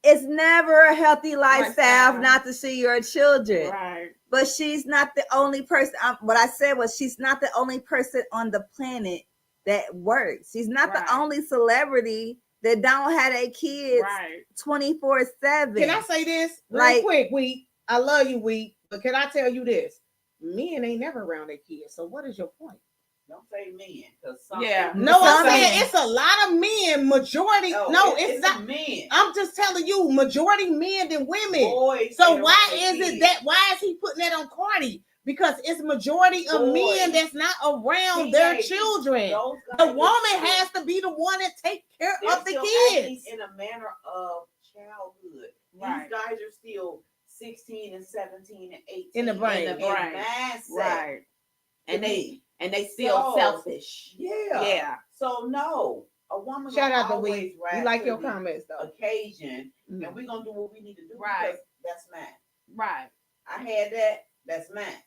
It's never a healthy lifestyle not to see your children. Right. But she's not the only person. What I said was she's not the only person on the planet that works. She's not the only celebrity that don't have their kids Right. 24/7. Can I say this real Like- quick, Wheat? I love you, Wheat, but can I tell you this? Men ain't never around their kids. So what is your point? Don't say men, because some Yeah. people- No, I'm Some saying men. it's a lot of men. Majority, no, it's not. men. I'm just telling you, majority men than women. Boys So ain't why around is their it kids. that? Why is he putting that on Cardi? Because it's majority of Boys. men that's not around their Teenagers, children. those The guys woman are still- has to be the one that take care they're of the still kids. acting in a manner of childhood. Right. These guys are still 16 and 17 and 18 In the brain. and Right. mindset. Right. And To they me. and they still So, selfish. Yeah. Yeah. So no, a woman Shout gonna out to always Wheat. We rise like to your the comments though. occasion, and we're gonna do what we need to do Right. because that's mine. Right. I had that. That's mine.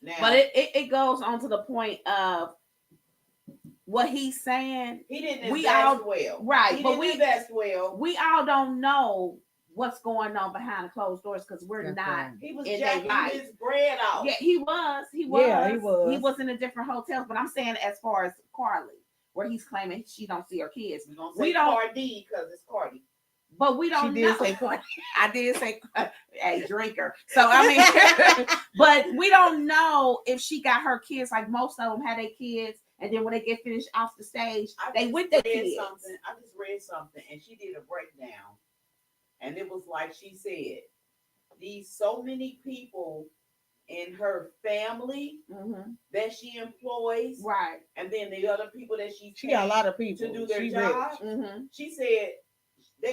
Now, But it goes on to the point of what he's saying. he didn't we invest all- well, right, He but didn't we- invest well. We all don't know what's going on behind the closed doors because we're That's not. right. He was in their jacking life. his bread out. Yeah, he was. He was. Yeah, he was. He was in a different hotels. But I'm saying as far as Carly, where he's claiming she don't see her kids. We don't We say don't- Cardi because it's Cardi. But we don't She know. did say Cardi. I did say a drinker. So I mean, but we don't know if she got her kids. Like most of them had their kids, and then when they get finished off the stage, they just with their read kids. something. I just read something, and she did a breakdown, and it was like she said, "These so many people in her family Mhm. that she employs, Right. and then the other people that she She got a lot of paid people to do their She job." Mm-hmm. She said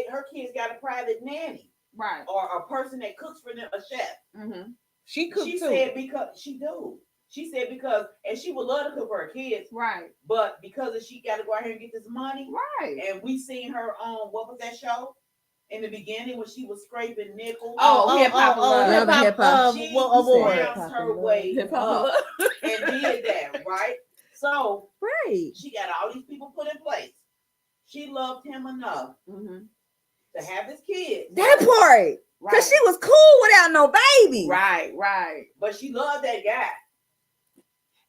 her kids got a private nanny Right. or a person that cooks for them, a chef. Mm-hmm. She cooked She too. said because she do. She said because, and she would love to cook for her kids, Right. but because of she got to go out here and get this money, Right. and we seen her on what was that show in the beginning when she was scraping nickels. Hip Hop Love. Love and Hip Hop. She award. rounds her way Hip Hop up Love. and did that, right? So Right. she got all these people put in place. She loved him enough Mm-hmm. to have his kids. That part. Right. Because she was cool without no baby. Right. Right. But she loved that guy.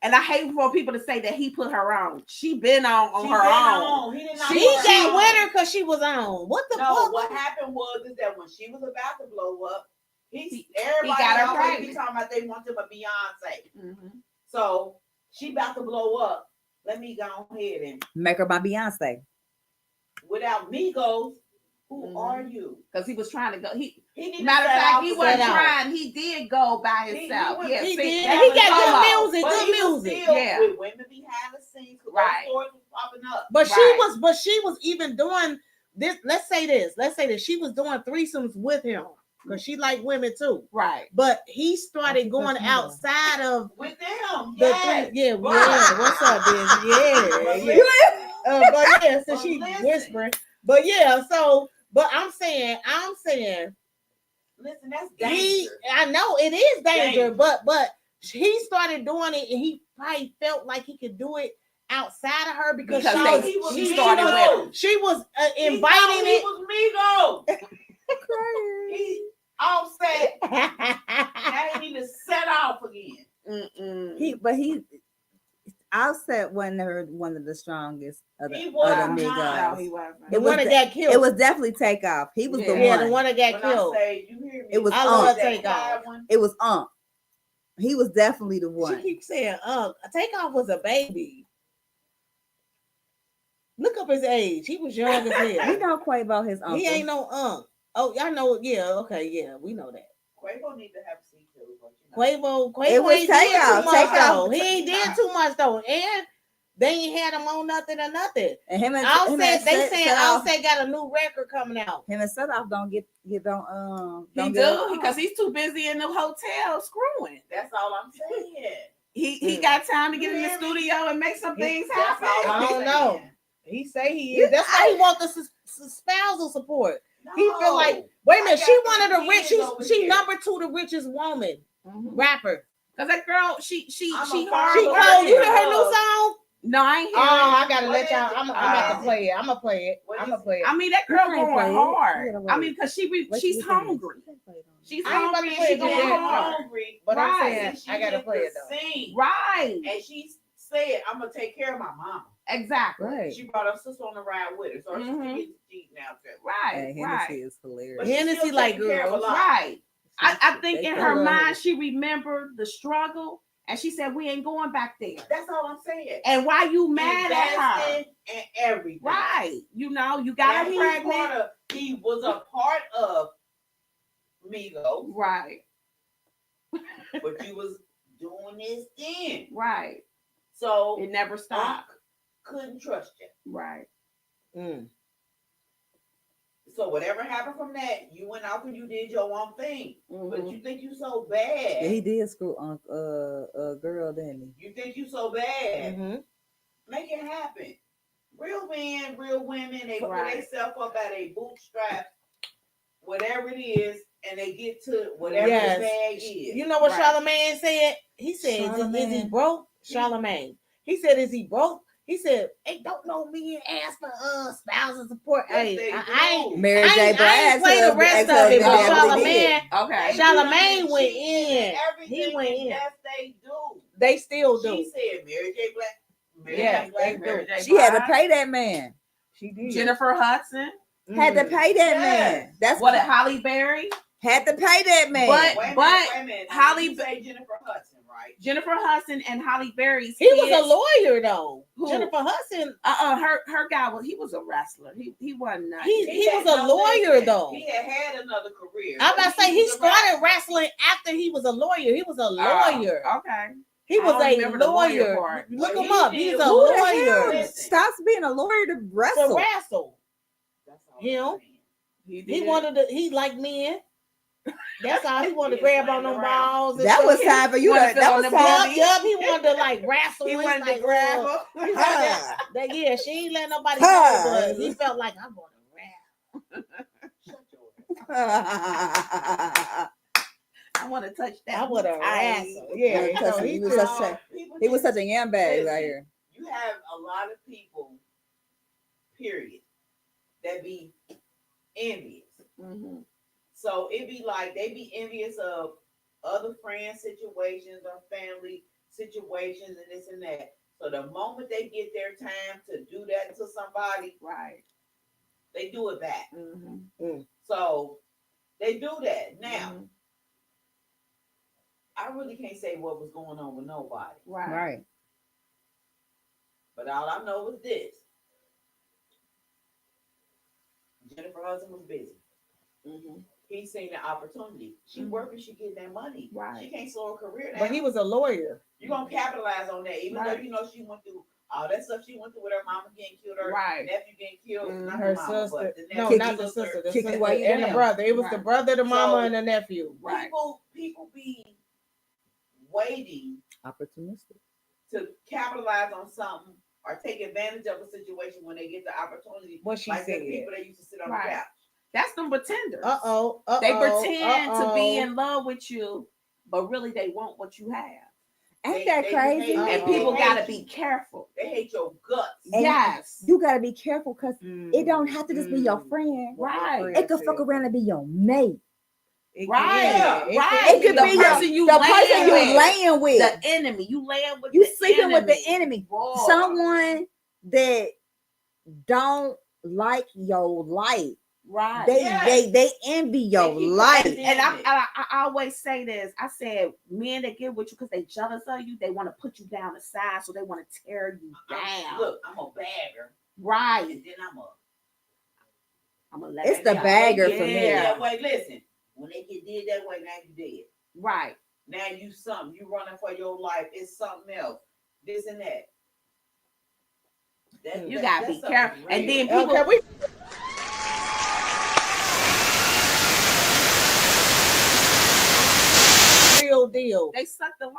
And I hate for people to say that he put her on. She been on She her been own. on. He did not He put her got on. with her because she was on. What the No, fuck? what happened was is that when she was about to blow up, He everybody got her always be pregnant. talking about they want them a Beyonce. Mm-hmm. So she about to blow up. Let me go ahead and Make her my Beyonce. without Migos, who Mhm. are you? Because he was trying to go. He need Matter of to set fact, off he the wasn't set out. trying. He did go by He himself. went- Yeah, He see, did. that He was got solo. good music. But Good he was music. still Yeah. with women behind the scenes. 'Cause Right. those stories was popping up. But Right. she was even doing this. Let's say this. She was doing threesomes with him because she liked women too. Right. But he started going outside of With them, the yes. three. Yeah, Right. yeah. What's up, bitch? Yeah, But yeah. But yeah, so But she listen. whispering. But yeah, so but I'm saying, Listen, that's he. danger. I know it is danger, Danger. but he started doing it, and he probably felt like he could do it outside of her because Because she she started with him. She was He inviting thought it. He was Migos. He offset. I didn't even set off again. Mm-mm. Offset wasn't one of the strongest of the, He was of the not. Migos. No, he wasn't. The one that got killed. It was definitely Takeoff. He was the one. yeah, the one that got When killed. I say, you hear me? It was I love that Takeoff. quiet one. It was He was definitely the She one. keeps saying, Takeoff was a baby. Look up his age. He was young as We hell. know Quavo his uncle. He ain't no Oh, y'all know. Yeah, okay, yeah, we know that. Quavo need to have a seat too. But you know. Quavo It was ain't did Takeoff. too much Takeoff. though. He ain't did too much though, and they ain't had him on nothing or nothing. And him and Offset, they Set- saying Set Off- Offset got a new record coming out. him and Set Off don't get He don't do get because he's too busy in the hotel screwing. That's all I'm saying. He got time to get in the studio and make some things That's all happen. I'm I don't saying. know. He say he is. That's why he want the spousal support. He feel like, wait a minute, I she got one of the three rich. kids over She here. number 2, the richest woman rapper. Cause that girl, she I'm She a hard. cold. You heard her new song? No, I ain't Oh, hearing it. I gotta What let is y'all. it? I'm about to Uh, play it. I'm gonna play it. what I'm is gonna play it. I mean, that girl You can't play going it. hard. You gotta I wait. mean, because she's hungry. She's I ain't about hungry to and play she it going just yet. hard. hungry, But I'm Right. saying She I gotta hit play the it though. scene. Right. And she said, I'm gonna take care of my mama. Exactly. Right. She brought her sister on the ride with her, so her sister Mhm. gets to cheat now too. Right. And Right. Hennessy is hilarious. But she's Hennessy still like taking care of a girls. lot. Right. I think They in I her love mind Hennessy. she remembered the struggle, and she said, "We ain't going back there." That's all I'm saying. And why you mad at her? Investing and everything. Right. You know, you got her pregnant. He was a part of Migos, Right. but you was doing this then. Right. So It never stopped. Couldn't trust you. Right. So whatever happened from that, you went out and you did your own thing. Mhm. But you think you so bad. Yeah, he did screw on a girl, didn't You think you so bad. Mm-hmm. Make it happen. Real men, real women, they put Right. themselves up at a bootstrap, whatever it is, and they get to whatever Yes. the bag is. You know what Right. Charlamagne said? He said, is he Charlamagne. broke? Charlamagne. He said, is he broke? He said, hey, don't know me and ask for spousal support. Yes, Hey, they I do. ain't Mary I J. ain't play the rest of it, but Charlamagne, Okay. Charlamagne went in. Everything, He went in. yes, they do. They still do. She said Mary J. Black. Mary Yes, J. Black. they Mary do. J. She had to Black. pay that man. She did. Jennifer Hudson. Had to pay that man. That's What Holly Berry. had to pay that man. But Wait a but minute. Holly You say Jennifer Hudson, right? Jennifer Hudson and Holly Berry's He was kids- a lawyer though. Who? Jennifer Hudson. Her guy was he was a wrestler. He wasn't nothing. He was a lawyer though. He had another career. I'm about to say he started wrestling after he was a lawyer. He was a lawyer. Okay. He was I don't a remember the lawyer lawyer. part. Look But him he up. did- He's a Who the lawyer. hell stops being a lawyer to wrestle? To wrestle. That's all Him. I'm saying. He He did. wanted to. He like men. That's all he wanted to grab on them balls. And That stuff. was time for you. wanted to That fill was on the time. belly. Yup, he wanted to like wrestle. He He's wanted like, to grab her. he wanted Huh. that, yeah, she ain't let nobody Huh. go, but he felt like I'm gonna rap. I want to touch that. I would have wrestled. Yeah, Yeah, you know, he he was just- such a People he was just- such a yam bag Listen, right here. You have a lot of people, period, that be envious. Mm-hmm. So it be like they be envious of other friend situations or family situations and this and that. So the moment they get their time to do that to somebody, Right. they do it back. Mm-hmm. So they do that. Now, Mhm. I really can't say what was going on with nobody, Right. Right. but all I know is this: Jennifer Hudson was busy. Mm-hmm. He seen the opportunity. She working, she getting that money. Right. She can't slow her career down. But he was a lawyer. You're gonna capitalize on that, even Right. though you know she went through all that stuff she went through with her mama getting killed, her Right. nephew getting killed, not Her mama, sister. but the No, nephew, not the sister. The Kick it sister while you and the down. brother. It was the Right. brother, the mama, So- and the nephew. Right. People be waiting Opportunistic. to capitalize on something or take advantage of a situation when they get the opportunity. What she like the said. people that used to sit on Right. the couch. That's them pretenders. Uh-oh. They pretend to be in love with you, but really they want what you have. Ain't that crazy? hate- And Uh-oh. people they gotta hate be you. careful. They hate your guts. And Yes. You gotta be careful because it don't have to just be your friend. Right. It could fuck around and be your mate. Right. Yeah, Right. It could The be person you the laying person you with. laying with. The enemy. You laying with You the sleeping with the enemy. enemy. Boy. Someone that don't like your light. Right. They envy your They keep light. protecting And it. I always say this. I said, men that get with you because they jealous of you, they want to put you down the side, so they want to tear you down. Look, I'm a bagger, Right. and then I'm gonna let It's it the go. bagger for me. Yeah. that way. Listen, when they get did that way, now you dead. Right. Now you something. You running for your life. It's something else. This and that. You gotta be that's careful. something And then real. people Okay, real deal. they suck the life.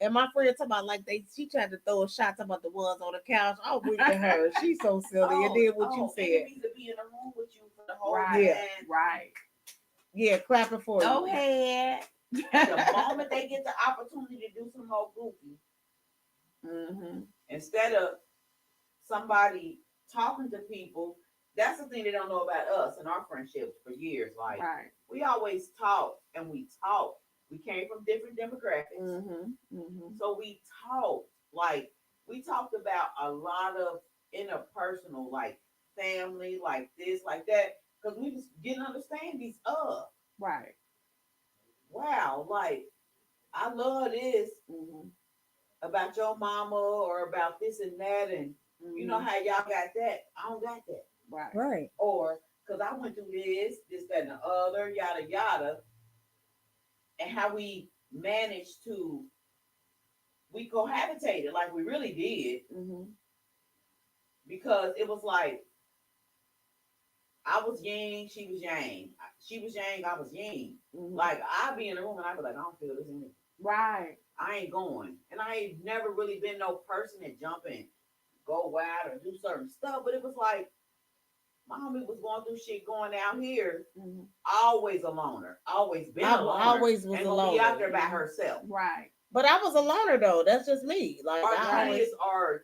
And my friend talking about like she tried to throw a shot about the ones on the couch. I'm weak at her. She's so silly. And then what you said. Enemies to be in the room with you for the whole Right. Yeah. time. Right. Yeah, clapping for Go you. ahead. The moment they get the opportunity to do some more goofy, Mm-hmm. instead of somebody talking to people, that's the thing they don't know about us and our friendships for years. Like Right. we always talk and we talk. We came from different demographics. Mm-hmm. Mm-hmm. So we talk. Like we talked about a lot of interpersonal, like family, like this, like that, because we was getting understandings of. Right. Wow, like I love this about your mama or about this and that, and you know how y'all got that. I don't got that. Right. Right. Or because I went through this, that, and the other, yada yada, and how we managed to we cohabitated like we really did because it was like I was yin, she was yang. She was yang, I was yin. Like I'd be in the room and I'd be like, I don't feel this in me. Right. I ain't going. And I ain't never really been no person that jump and go wild or do certain stuff. But it was like my homie was going through shit going down here. Always a loner. Always been a loner. Always was and a gonna loner. be out there by herself. Right. But I was a loner though. That's just me. Like our kids are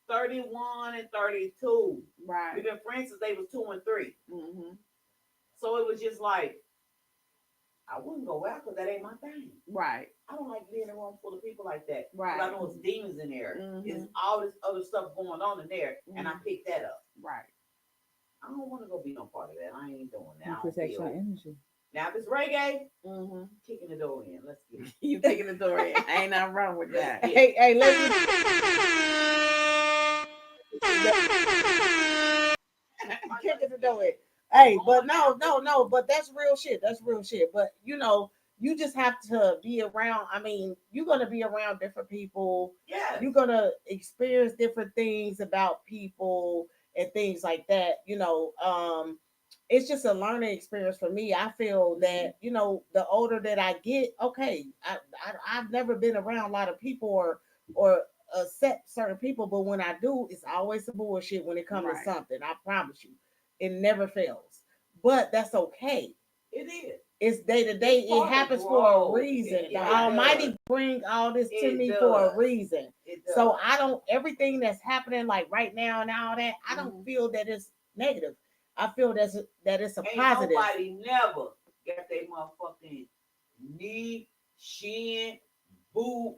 31 and 32. Right. We've been friends since they was 2 and 3. So it was just like I wouldn't go out because that ain't my thing. Right. I don't like being in a room full of people like that. Right. I know it's demons in there. It's all this other stuff going on in there, and I picked that up. Right. I don't want to go be no part of that. I ain't doing that. You protect your energy. Now if it's reggae, kicking the door in. Let's get it. You kicking the door in. Ain't nothing wrong with that. Hey, ladies. Kicking the door in. Hey, but no, but that's real shit. That's real shit. But you know, you just have to be around. I mean, you're gonna be around different people. Yeah. You're gonna experience different things about people and things like that. You know, it's just a learning experience for me. I feel that, you know, the older that I get, okay, I've never been around a lot of people or accept certain people, but when I do, it's always some bullshit when it comes to something. I promise you, it never fails. But that's okay. It is. It's day to day. It happens for a reason. The Almighty bring all this to me for a reason. So I don't. Everything that's happening like right now and all that, I don't feel that it's negative. I feel that it's a positive. Nobody never got their motherfucking knee, shin, boot,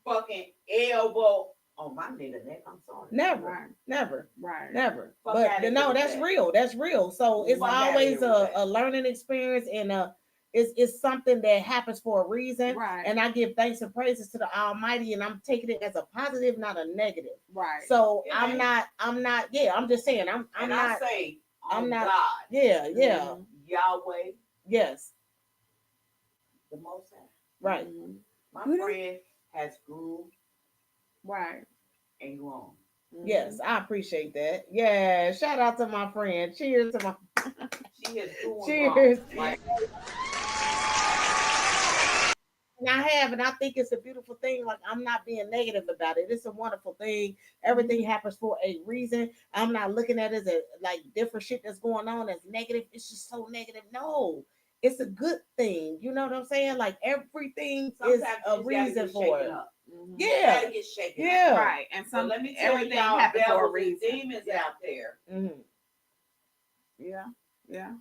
fucking elbow on my nigga neck. I'm sorry. Never. Fuck But no, that's real. That's real. So it's always a learning experience, and it's something that happens for a reason. Right. And I give thanks and praises to the Almighty, and I'm taking it as a positive, not a negative. Right. So I'm not. Yeah, I'm just saying. I'm not. I'm not. God. Yeah. Yahweh. Yes. The Most High. Right. My friend has grew. Right. And grown. Yes, I appreciate that. Yeah, shout out to my friend. Cheers to my. She has grown. Cheers. And I have, and I think it's a beautiful thing. Like, I'm not being negative about it. It's a wonderful thing. Everything happens for a reason. I'm not looking at it as a like different shit that's going on as negative. It's just so negative. No, it's a good thing. You know what I'm saying? Like everything is a reason for it. Yeah, gotta get shaken yeah, up. Right. And So let me tell everything y'all, happens for a devils and reason. demons out there. Yeah.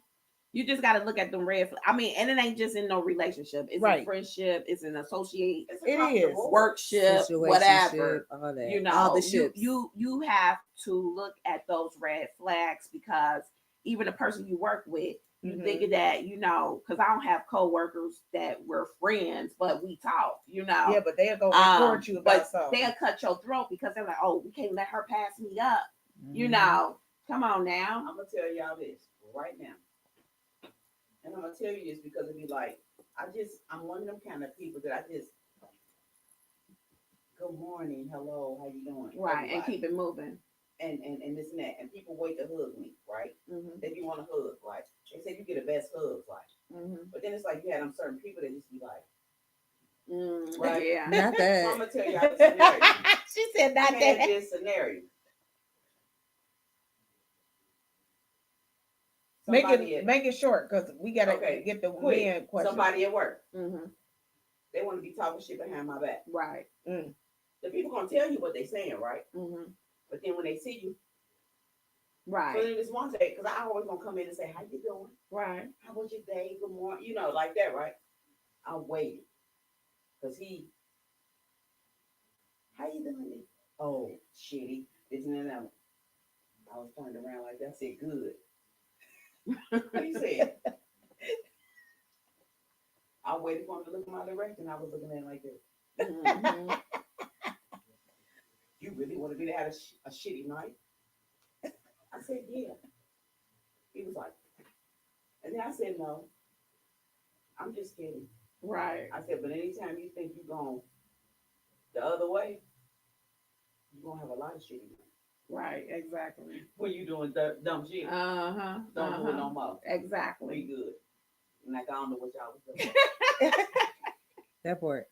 You just got to look at them red flags. I mean, and it ain't just in no relationship. It's in friendship. It's in associate. It is workship, whatever. All that. You know, all the ships. You have to look at those red flags because even the person you work with, you thinking that, you know, because I don't have coworkers that we're friends, but we talk, you know. Yeah, but they'll go report you about something. They'll cut your throat because they're like, oh, we can't let her pass me up. You know, come on now. I'm gonna tell y'all this right now. And I'm gonna tell you this because it'd be like, I'm one of them kind of people that I just, good morning, hello, how you doing? Right, everybody. and keep it moving. And this and that. And people wait to hug me, right? They do want to hug, right? They say you get the best hugs, like. But then it's like you had them certain people that just be like, right? Yeah. Not that. So I'm gonna tell y'all this scenario. She said not I had that. this scenario. Make it short because we gotta get the win question. Somebody at work. They want to be talking shit behind my back. Right. The people gonna tell you what they saying, right? But then when they see you, right. So then this one day, because I always gonna come in and say, "How you doing? Right. How was your day? Good morning." You know, like that, right? I waited because how you doing? oh, shitty, this and that. I was turned around like that. I said, good. What he said? I waited for him to look in my direction. I was looking at him like this. Mm-hmm. You really wanted me to have a shitty night? I said, yeah. He was like, and then I said, no. I'm just kidding. Right. I said, but anytime you think you're going the other way, you're going to have a lot of shitty nights. Right, exactly. When you doing dumb shit. Don't do it no more. Exactly. We good. Like, I don't know what y'all was doing. That part.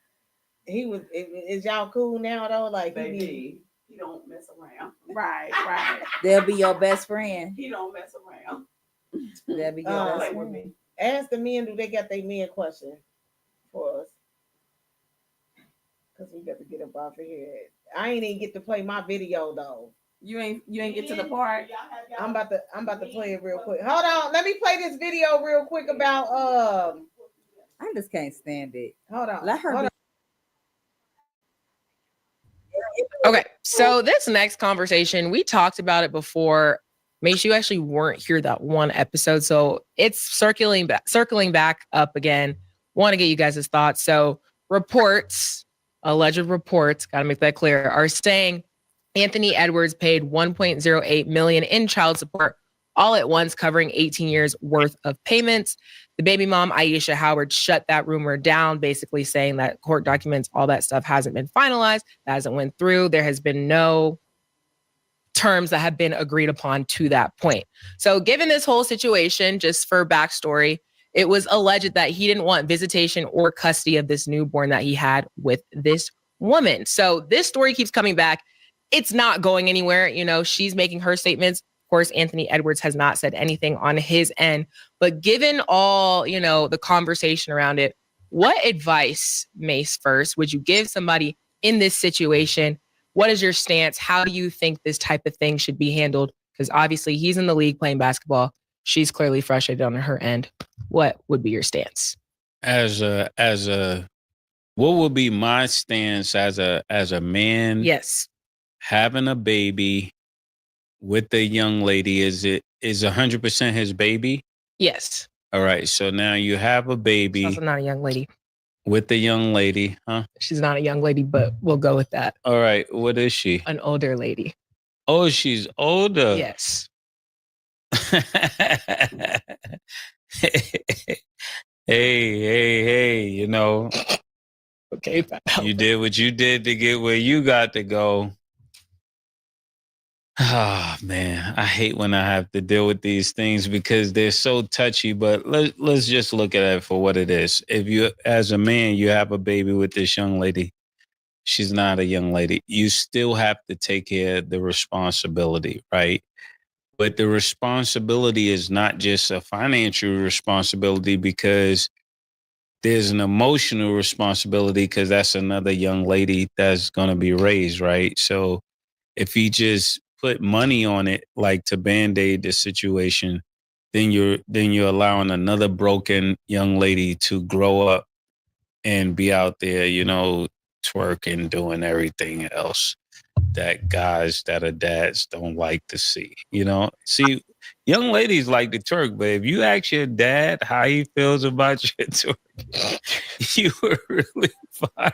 Is y'all cool now though? Like, baby, he don't mess around. Right, right. They'll be your best friend. He don't mess around. They'll be your best with friend. me. Ask the men, do they got their men question for us? Because we got to get up off of here. I ain't even get to play my video though. You ain't get to the part. I'm about to play it real quick. Hold on, let me play this video real quick about I just can't stand it. Hold on. Let her hold be. Okay, so this next conversation, we talked about it before. Make sure you actually weren't here that one episode. So it's circling back up again. Want to get you guys' thoughts. So alleged reports, got to make that clear, are saying Anthony Edwards paid $1.08 million in child support all at once, covering 18 years worth of payments. The baby mom, Aisha Howard, shut that rumor down, basically saying that court documents, all that stuff hasn't been finalized, that hasn't went through. There has been no terms that have been agreed upon to that point. So given this whole situation, just for backstory, it was alleged that he didn't want visitation or custody of this newborn that he had with this woman. So this story keeps coming back. It's not going anywhere. You know, she's making her statements. Of course, Anthony Edwards has not said anything on his end. But given all, you know, the conversation around it, what advice, Mace, first, would you give somebody in this situation? What is your stance? How do you think this type of thing should be handled? Because obviously he's in the league playing basketball. She's clearly frustrated on her end. What would be your stance? What would be my stance as a man? Yes. Having a baby with the young lady, is 100% his baby? Yes. All right. So now you have a baby. She's also not a young lady. With the young lady, huh? She's not a young lady, but we'll go with that. All right. What is she? An older lady. Oh, she's older. Yes. Hey, you know. Okay. You did what you did to get where you got to go. Oh man, I hate when I have to deal with these things because they're so touchy, but let's just look at it for what it is. If you, as a man, you have a baby with this young lady, she's not a young lady. You still have to take care of the responsibility, right? But the responsibility is not just a financial responsibility because there's an emotional responsibility because that's another young lady that's going to be raised, right? So if he just put money on it, like to band-aid the situation, then you're allowing another broken young lady to grow up and be out there, you know, twerking, doing everything else that guys that are dads don't like to see. You know, see, young ladies like to twerk, but if you ask your dad how he feels about your twerk, you were really fine.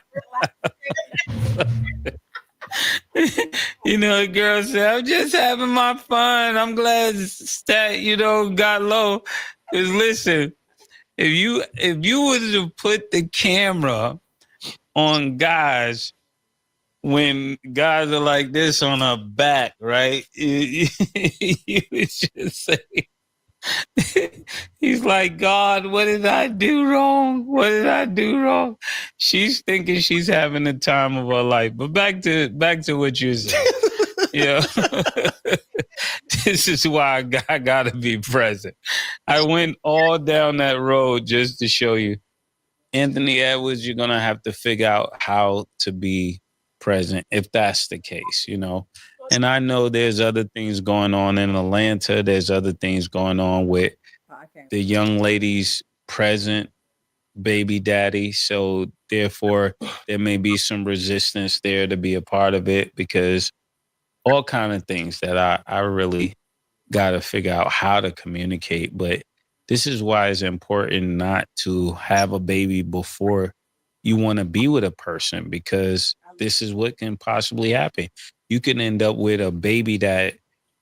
You know, the girl said, I'm just having my fun. I'm glad Stat, you know, got low. Because listen, if you were to put the camera on guys when guys are like this on a back, right? You would just say, he's like, God, what did I do wrong? What did I do wrong? She's thinking she's having the time of her life. But back to what you said. You know, this is why I gotta be present. I went all down that road just to show you, Anthony Edwards, you're gonna have to figure out how to be present if that's the case, you know. And I know there's other things going on in Atlanta. There's other things going on with the young ladies present baby daddy. So therefore, there may be some resistance there to be a part of it because all kind of things that I really got to figure out how to communicate. But this is why it's important not to have a baby before you want to be with a person, because this is what can possibly happen. You can end up with a baby that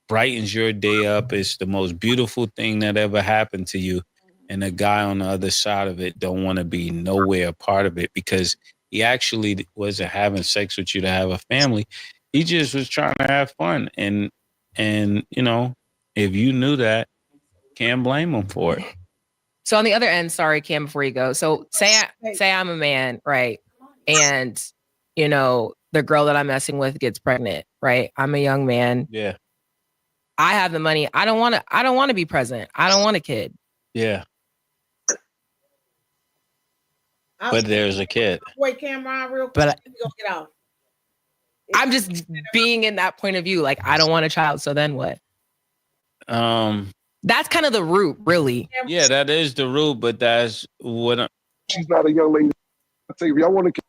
brightens your day up. It's the most beautiful thing that ever happened to you. And the guy on the other side of it don't want to be nowhere a part of it because he actually wasn't having sex with you to have a family. He just was trying to have fun. And you know, if you knew that, can't blame him for it. So on the other end, sorry, Cam, before you go. So say I'm a man, right? And you know, the girl that I'm messing with gets pregnant, right? I'm a young man. Yeah. I have the money. I don't want to be present. I don't want a kid. Yeah. But there's a kid. Wait, Cameron, real quick. But Go get off. I'm just being in that point of view. Like, I don't want a child. So then what? That's kind of the root, really. Yeah, that is the root, but that's what she's not a young lady. I tell you, I want to.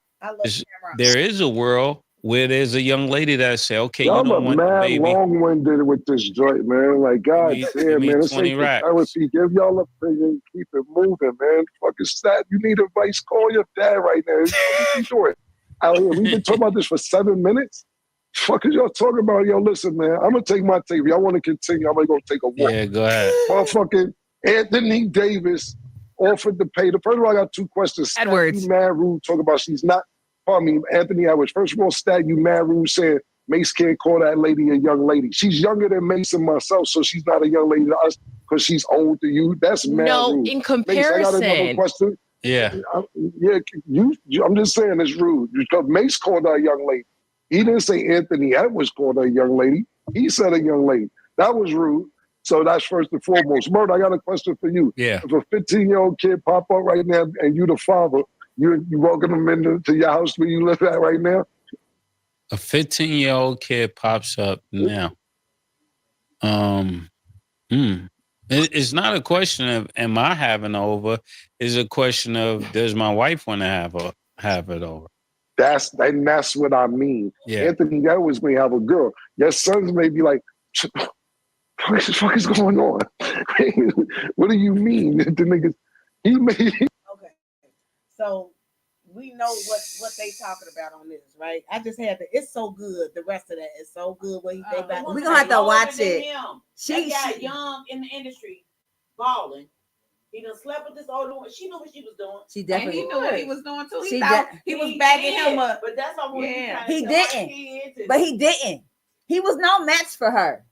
There is a world where there's a young lady that say, okay, Y'all you don't want the mad baby. long-winded with this joint, man. Like, God damn, man. This 20 ain't racks. therapy. Give y'all a opinion. Keep it moving, man. Fucking stat. You need advice. Call your dad right now. What you doing out here? We've been talking about this for 7 minutes. Fuck is y'all talking about? Yo, listen, man. I'm gonna take my tape. Y'all want to continue? I'm gonna go take a walk. Yeah, go ahead. Motherfucking Anthony Davis offered to pay. First of all, I got two questions. Edwards. You mad rude. Talk about she's not. Pardon me, Anthony Edwards. First of all, Stat, you mad rude saying Mace can't call that lady a young lady. She's younger than Mace and myself, so she's not a young lady to us because she's older to you. That's mad rude. In Mace, comparison. I got another question. Yeah. I'm just saying it's rude because Mace called her a young lady. He didn't say Anthony Edwards called her a young lady. He said a young lady. That was rude. So that's first and foremost. Murd, I got a question for you. Yeah. If a 15-year-old kid pop up right now and you the father, you welcome him into your house where you live at right now? A 15-year-old kid pops up now. It's not a question of am I having over? It's a question of does my wife want to have it over? That's what I mean. Yeah. Anthony Edwards may have a girl. Your sons may be like, what the fuck is going on? What do you mean? The niggas, he may. Okay. So we know what they talking about on this, right? I just had to. It's so good. The rest of that is so good. What he think about. We gonna have to watch it. She got young in the industry, balling. He done slept with this older one. She knew what she was doing. She definitely and he knew what he was doing too. She He thought de- he was bagging him up. But that's all. Yeah. He didn't. But he didn't. He was no match for her.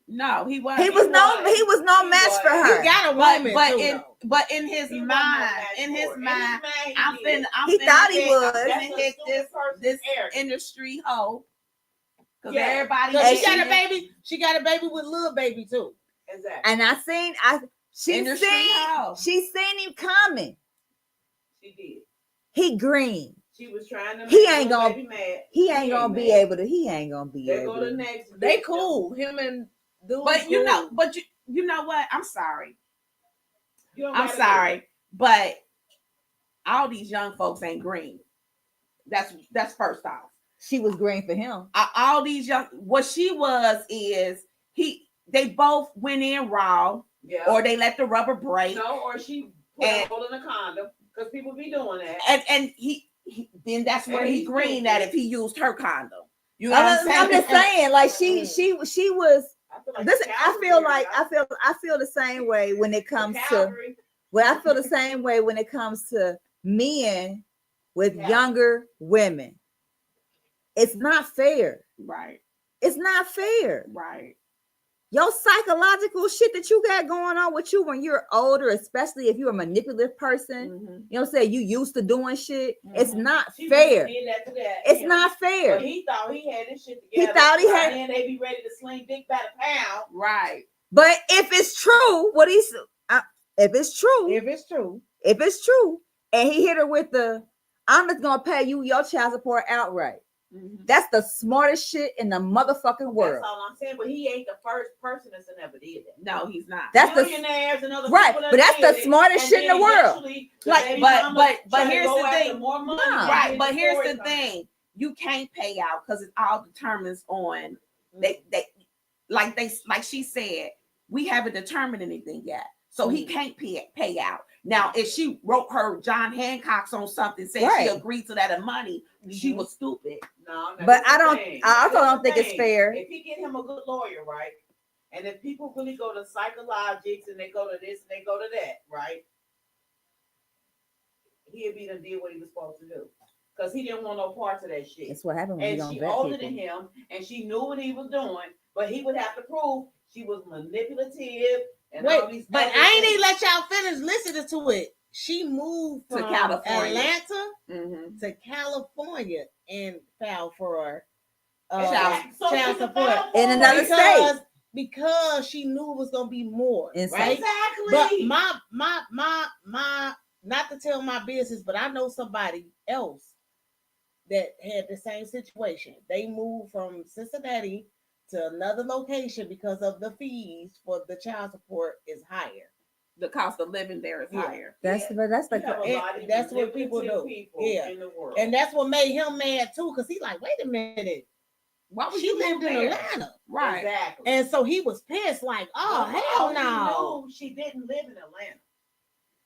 No, he was. He was no match for her. He got a woman, but in his mind, He thought he was. hit this industry hoe. Because everybody. She got a baby. She got a baby with Lil Baby too. Exactly. And she seen him coming. She did. He green. She was trying to. He ain't gonna be mad. He ain't gonna be able to. They go to next. They cool. Him and dude. But you know what? I'm sorry. I'm sorry, but all these young folks ain't green. That's first off. She was green for him. All these young, what she was is they both went in raw, or they let the rubber break. No, or she put a hole in a condom because people be doing that. And he then that's where he green at if he used her condom. You know what I'm saying? I'm just saying, like she was. I feel the same way when it comes to. Well, I feel the same way when it comes to men with younger women. It's not fair. Right. It's not fair. Right. Your psychological shit that you got going on with you when you're older, especially if you're a manipulative person, you know what I'm saying? You used to doing shit. It's not fair. It's not fair. But he thought he had this shit together. He thought he had. And they be ready to sling dick by the pound. Right. But if it's true, if it's true, and he hit her with I'm just gonna pay you your child support outright. That's the smartest shit in the motherfucking world. That's all I'm saying. But he ain't the first person that's never did that. No, he's not. That's millionaires and other right, people but that's the did smartest it, shit in the and world. eventually Like, but here's the thing. More money. Right, but here's the thing. You can't pay out because it all determines on they like she said, we haven't determined anything yet. So he can't pay out. Now, if she wrote her John Hancock's on something saying she agreed to that money, she was stupid. No, but I also don't think it's fair. If he get him a good lawyer, right? And if people really go to psychologics and they go to this and they go to that, right? He'll be done did what he was supposed to do. Because he didn't want no parts of that shit. That's what happened when you and don't she vet older people. than him, and she knew what he was doing, but he would have to prove she was manipulative. And all these but other I ain't things. even let y'all finish listening to it. She moved To from California. Atlanta to California and filed for In child support another state. because she knew it was gonna be more. Insane. Right? Exactly. But my not to tell my business, but I know somebody else that had the same situation. They moved from Cincinnati to another location because of the fees for the child support is higher. The cost of living there is higher. That's That's what people do. In the world. And that's what made him mad too, because he like, wait a minute. Why would she you lived move in there? Atlanta. Right. Exactly. And so he was pissed, like, oh hell no. She didn't live in Atlanta.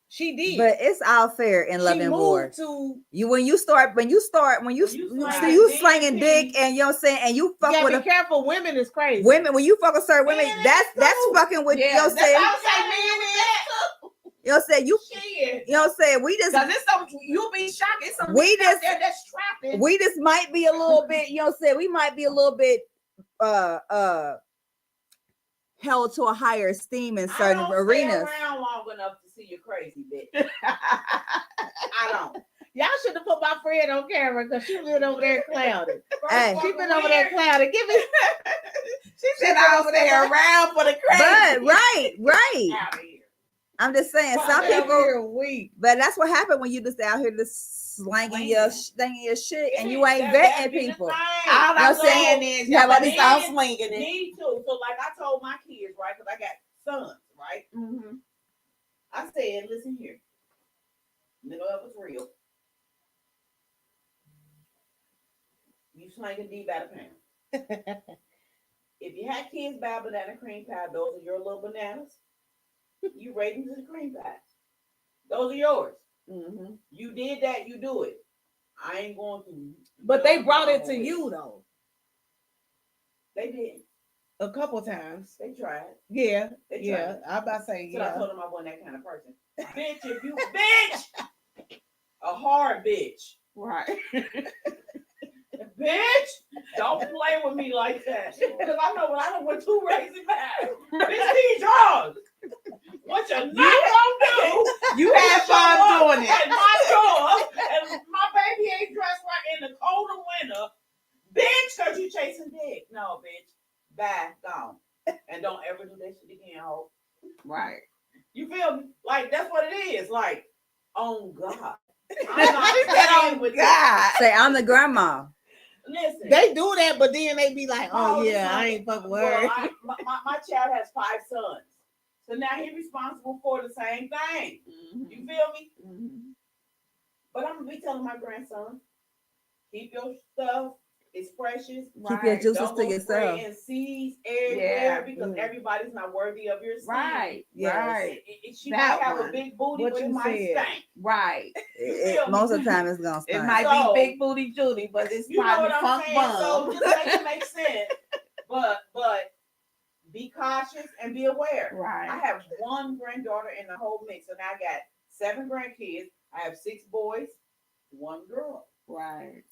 She did. But it's all fair in love She and moved war. to you slanging dick and you know what I'm saying, and you fuck gotta with be a careful. Women is crazy. women when you fuck with certain women, that's fucking with you know what I'm saying. I would say men is too. You know what I'm saying? You know what I'm saying? We just Because it's some you'll be shocked. It's some We men out just- there that's trapping. we just might be a little bit, you know what I'm saying? We might be a little bit held to a higher esteem in certain I don't arenas. stay around long enough to see you crazy, bitch. I don't. Y'all should have put my friend on camera because she lived over there clouded. Hey. She been over there clouded. Give me. She said I was there around for the crazy. But right. Out of here. I'm just saying, some people. But that's what happened when you just out here just slanging your shit and you ain't vetting people. All You know I'm what I'm saying? saying is You have y'all all better these stop slinging it. Me too. So like I told my kids, right? Because I got sons, right? Mm-hmm. I said, listen here. Middle of it's real. You slanging D by the pound. If you had kids buy banana cream pie, those are your little bananas. You rate them to the cream pie. Those are yours. Mm-hmm. You did that, you do it. I ain't going to. But they brought it to you though. They did. A couple times. They tried. Yeah. They Yeah. tried. I'm about to say So I yeah. told them I wasn't that kind of person. Bitch, if you a hard bitch. Right. Bitch, don't play with me like that. Because I know when I don't went too crazy bad. Bitch, these drugs. What you not gonna do? You had fun doing it. At my door, and my baby ain't dressed right in the cold of winter. Bitch, because you chasing dick. No, bitch. Bye, gone. And don't ever do that shit again, ho. Right. You feel me? Like, that's what it is. Like, oh, God. Say, I'm the grandma. Listen. They do that, but then they be like, oh, yeah, listen, I ain't fucking well, worried. my child has 5 sons. So now he's responsible for the same thing. Mm-hmm. You feel me? Mm-hmm. But I'm going to be telling my grandson, keep your stuff. It's precious. Keep your juices Don't to go yourself. spraying seeds everywhere because everybody's not worthy of your seed. Right. Yes. Right. She That might have one. a big booty, What but it you might said. stink. Right. Most of the time it's gonna It stink. might So- be big booty Judy, but it's You know probably what I'm funk saying? So bum. just make it make sense. But be cautious and be aware. Right. I have 1 granddaughter in the whole mix, and I got 7 grandkids. I have 6 boys, 1 girl. Right.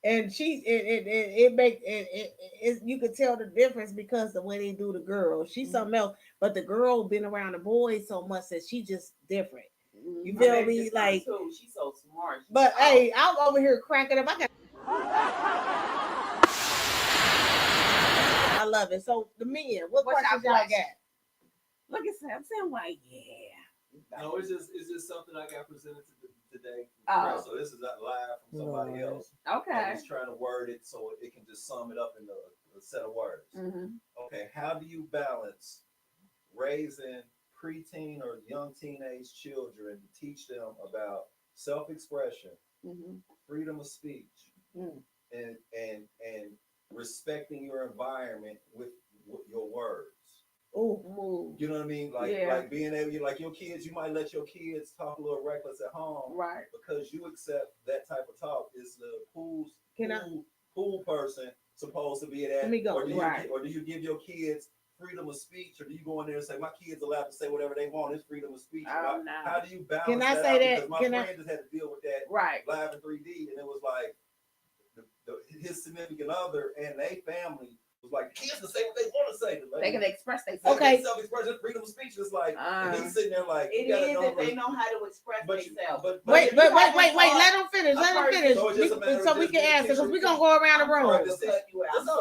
And you could tell the difference because the way they do the girl. She's something else, but the girl been around the boys so much that she just different. You My feel baby me? just Like, turned 2. She's so smart. but hey, I'm over here cracking up. I love it. So the men, what What's questions your y'all question? got? Look at Sam. Sam like, yeah. No, it's just something I got presented today. Oh. So this is not live from somebody else. Okay. I'm just trying to word it so it can just sum it up in a set of words. Mm-hmm. Okay, how do you balance raising preteen or young teenage children to teach them about self-expression, freedom of speech, and respecting your environment with your words? Oh, you know what I mean? Like being able, like your kids, you might let your kids talk a little reckless at home, right? Because you accept that type of talk. Is the pool person supposed to be at? Let me go. Or do you give your kids freedom of speech, or do you go in there and say my kids allowed to say whatever they want? It's freedom of speech. Oh, no. How do you balance Can I that say out? that? Because my friend just had to deal with that live in 3D, and it was like his significant other and their family was like, kids can say what they want to say. They can express themselves. Okay. Self-expression, freedom of speech is like, and he's sitting there like, it is if they know how to express themselves. Wait. Let them finish. So we can answer because we're gonna go around the room.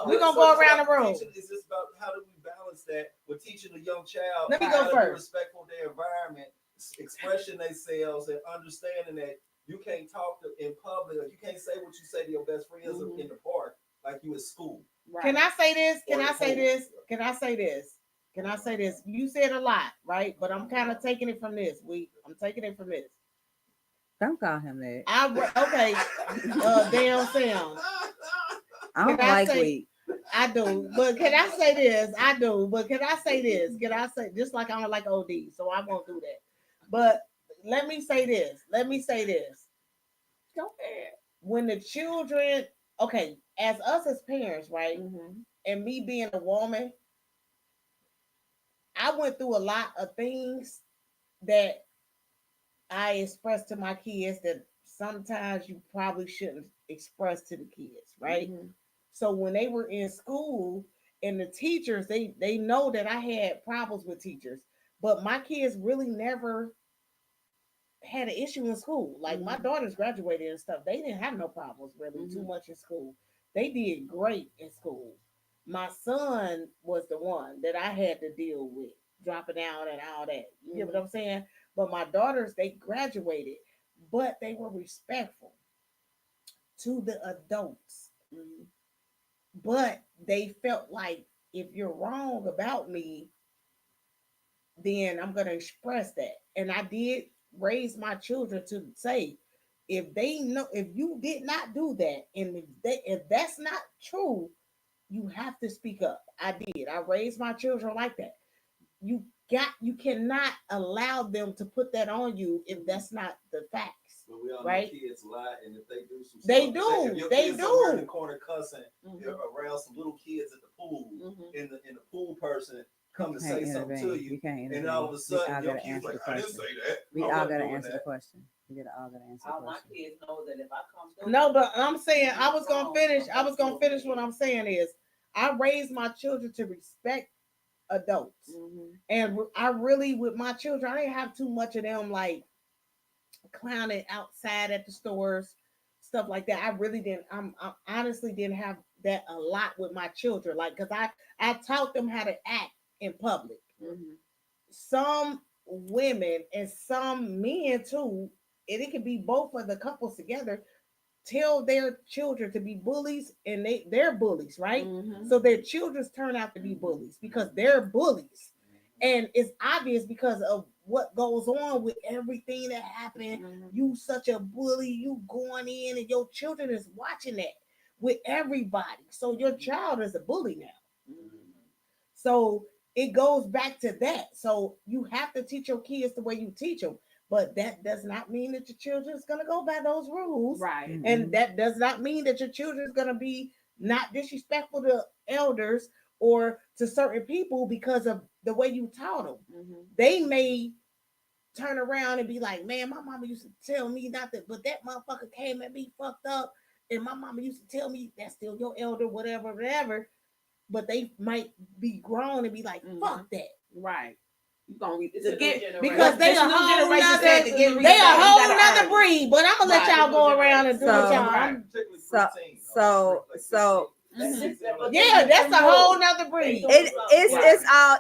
We're gonna go around the room. It's just about how do we balance that with teaching a young child Let me go how to first. be respectful of their environment, expressing themselves, and understanding that you can't talk in public, or you can't say what you say to your best friends in the park like you at school. Right. Can I say this? Can I say this? You said a lot, right? But I'm kind of taking it from this. I'm taking it from this. Don't call him that. Okay. Damn Sam. I don't like weak. I do, but can I say this? I do, but can I say this? Can I say just like I don't like OD, so I won't do that. But let me say this. Go ahead. When the children, okay, as us as parents, right? And me being a woman, I went through a lot of things that I expressed to my kids that sometimes you probably shouldn't express to the kids, right? So when they were in school and the teachers, they know that I had problems with teachers, but my kids really never had an issue in school. Like my daughters graduated and stuff. They didn't have no problems really too much in school. They did great in school. My son was the one that I had to deal with, dropping out and all that. You get what I'm saying? But my daughters, they graduated, but they were respectful to the adults. But they felt like if you're wrong about me, then I'm going to express that. And I did raise my children to say, if you did not do that, and if that's not true, you have to speak up. I did. I raised my children like that. You cannot allow them to put that on you if that's not the facts. But we all right? know kids lie, and if they do some They stuff, do. if your They kids do. somewhere in the corner cussing around some little kids at the pool, and the pool person come to say something to you, and all of a sudden your kids like, I didn't say that. We all gotta answer the question. We gotta all gotta answer the All my question. kids know that if I come through. No, but I'm saying I was gonna finish what I'm saying is I raised my children to respect adults. And I really, with my children, I didn't have too much of them like clowning outside at the stores, stuff like that. I really didn't. I honestly didn't have that a lot with my children, like because I taught them how to act in public. Some women and some men too, and it could be both of the couples together, tell their children to be bullies, and they're bullies, right? So their children turn out to be bullies because they're bullies. And it's obvious because of what goes on with everything that happened. You such a bully, you going in, and your children is watching that with everybody. So your child is a bully now. So it goes back to that. So you have to teach your kids the way you teach them. But that does not mean that your children is going to go by those rules. Right. And that does not mean that your children is going to be not disrespectful to elders or to certain people because of the way you taught them. They may turn around and be like, man, my mama used to tell me not to, but that motherfucker came at me fucked up. And my mama used to tell me that's still your elder, whatever. But they might be grown and be like, fuck that. Right. Because they a whole nother breed. But I'm gonna let y'all go around and do what y'all. So yeah, that's a whole nother breed. It's all.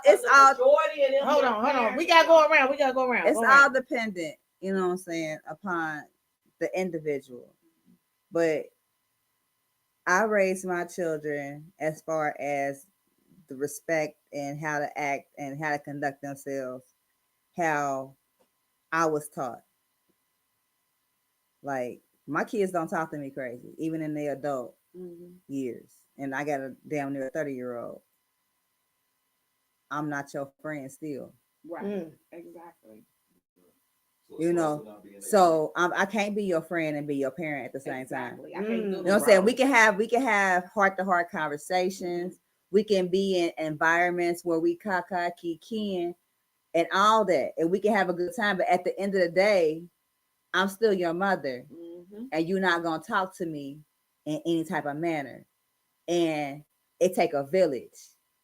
Hold on. We gotta go around. It's all dependent. You know what I'm saying, upon the individual. But I raised my children as far as the respect and how to act and how to conduct themselves, how I was taught. Like, my kids don't talk to me crazy, even in their adult years. And I got a damn near 30-year-old. I'm not your friend still. Right. Exactly. You know, so I can't be your friend and be your parent at the same time. I can't do You know what I'm saying? We can have heart-to-heart conversations. We can be in environments where we kiki and all that, and we can have a good time. But at the end of the day, I'm still your mother, and you're not gonna talk to me in any type of manner. And it take a village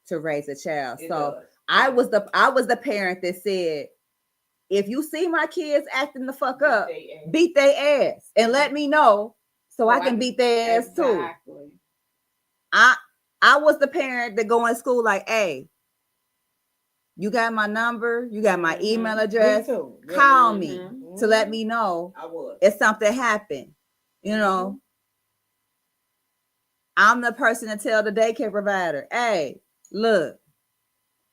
to raise a child. So I was the parent that said, if you see my kids acting the fuck up, beat their ass and let me know so I can beat their ass too. I was the parent that go in school like, hey, you got my number, you got my email address, call me to let me know if something happened. You know, I'm the person to tell the daycare provider, hey, look,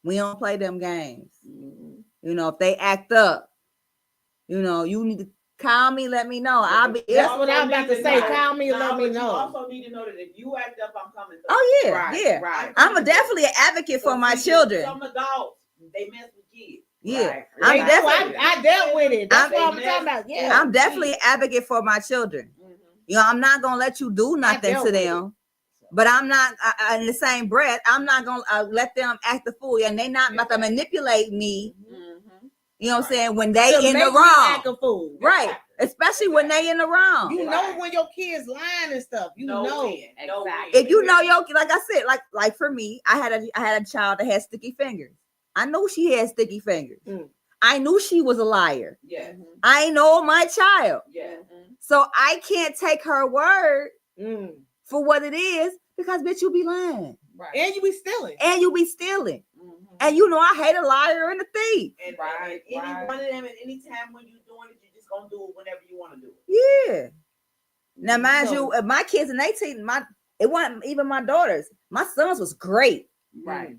we don't play them games. You know, if they act up, you know, you need to call me, let me know. I'll be. That's what I'm about to say. Call me and let me know. You also need to know that if you act up, I'm coming. Oh yeah, yeah. Right. I'm definitely an advocate for my children. Some adults, they mess with kids. Yeah, right. I dealt with it. That's what I'm talking about. Yeah, I'm definitely an advocate for my children. You know, I'm not gonna let you do nothing to them. But I'm not, in the same breath, I'm not going to let them act the fool. And they not about to manipulate me. You know what I'm saying? When they in the wrong. Act a fool. Right. Especially when they in the wrong. You know when your kids lying and stuff. You know. Exactly. If you know your, like I said, like for me, I had a child that had sticky fingers. I knew she had sticky fingers. I knew she was a liar. Yeah. I know my child. Yeah. So I can't take her word for what it is. Because bitch, you be lying. Right. And you be stealing. And you know I hate a liar and a thief. And any one of them at any time when you're doing it, you're just gonna do it whenever you want to do it. Yeah. Now mind you, my kids in 18, it wasn't even my daughters. My sons was great. Right.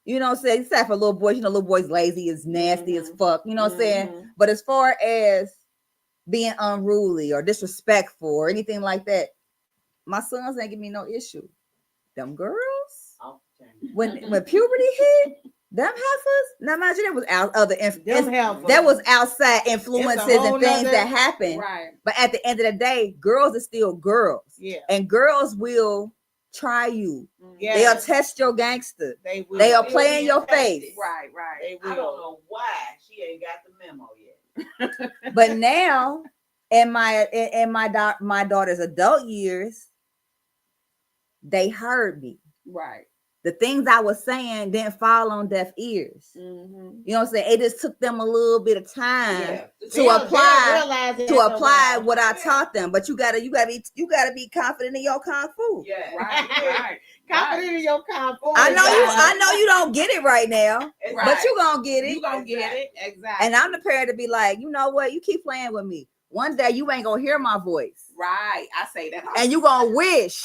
You know what I'm saying? Except for little boys, you know, little boys lazy as nasty as fuck. You know what I'm saying? But as far as being unruly or disrespectful or anything like that, my sons ain't give me no issue. Them girls, when puberty hit, them heifers. Now mind you, there was there was outside influences and things that happened. Right. But at the end of the day, girls are still girls. Yeah. And girls will try you. Yeah. They'll test your gangster. They'll play in your face. Right. I don't know why she ain't got the memo yet. But now, in my daughter's adult years, they heard me. Right. The things I was saying didn't fall on deaf ears. You know what I'm saying? It just took them a little bit of time to apply what I taught them. But you gotta be confident in your kung fu. Yeah. Right. Confident in your kung fu. I know you don't get it right now, but you gonna get it. You gonna get it. Exactly. And I'm prepared to be like, you know what? You keep playing with me. One day you ain't gonna hear my voice. Right. I say that. And you gonna wish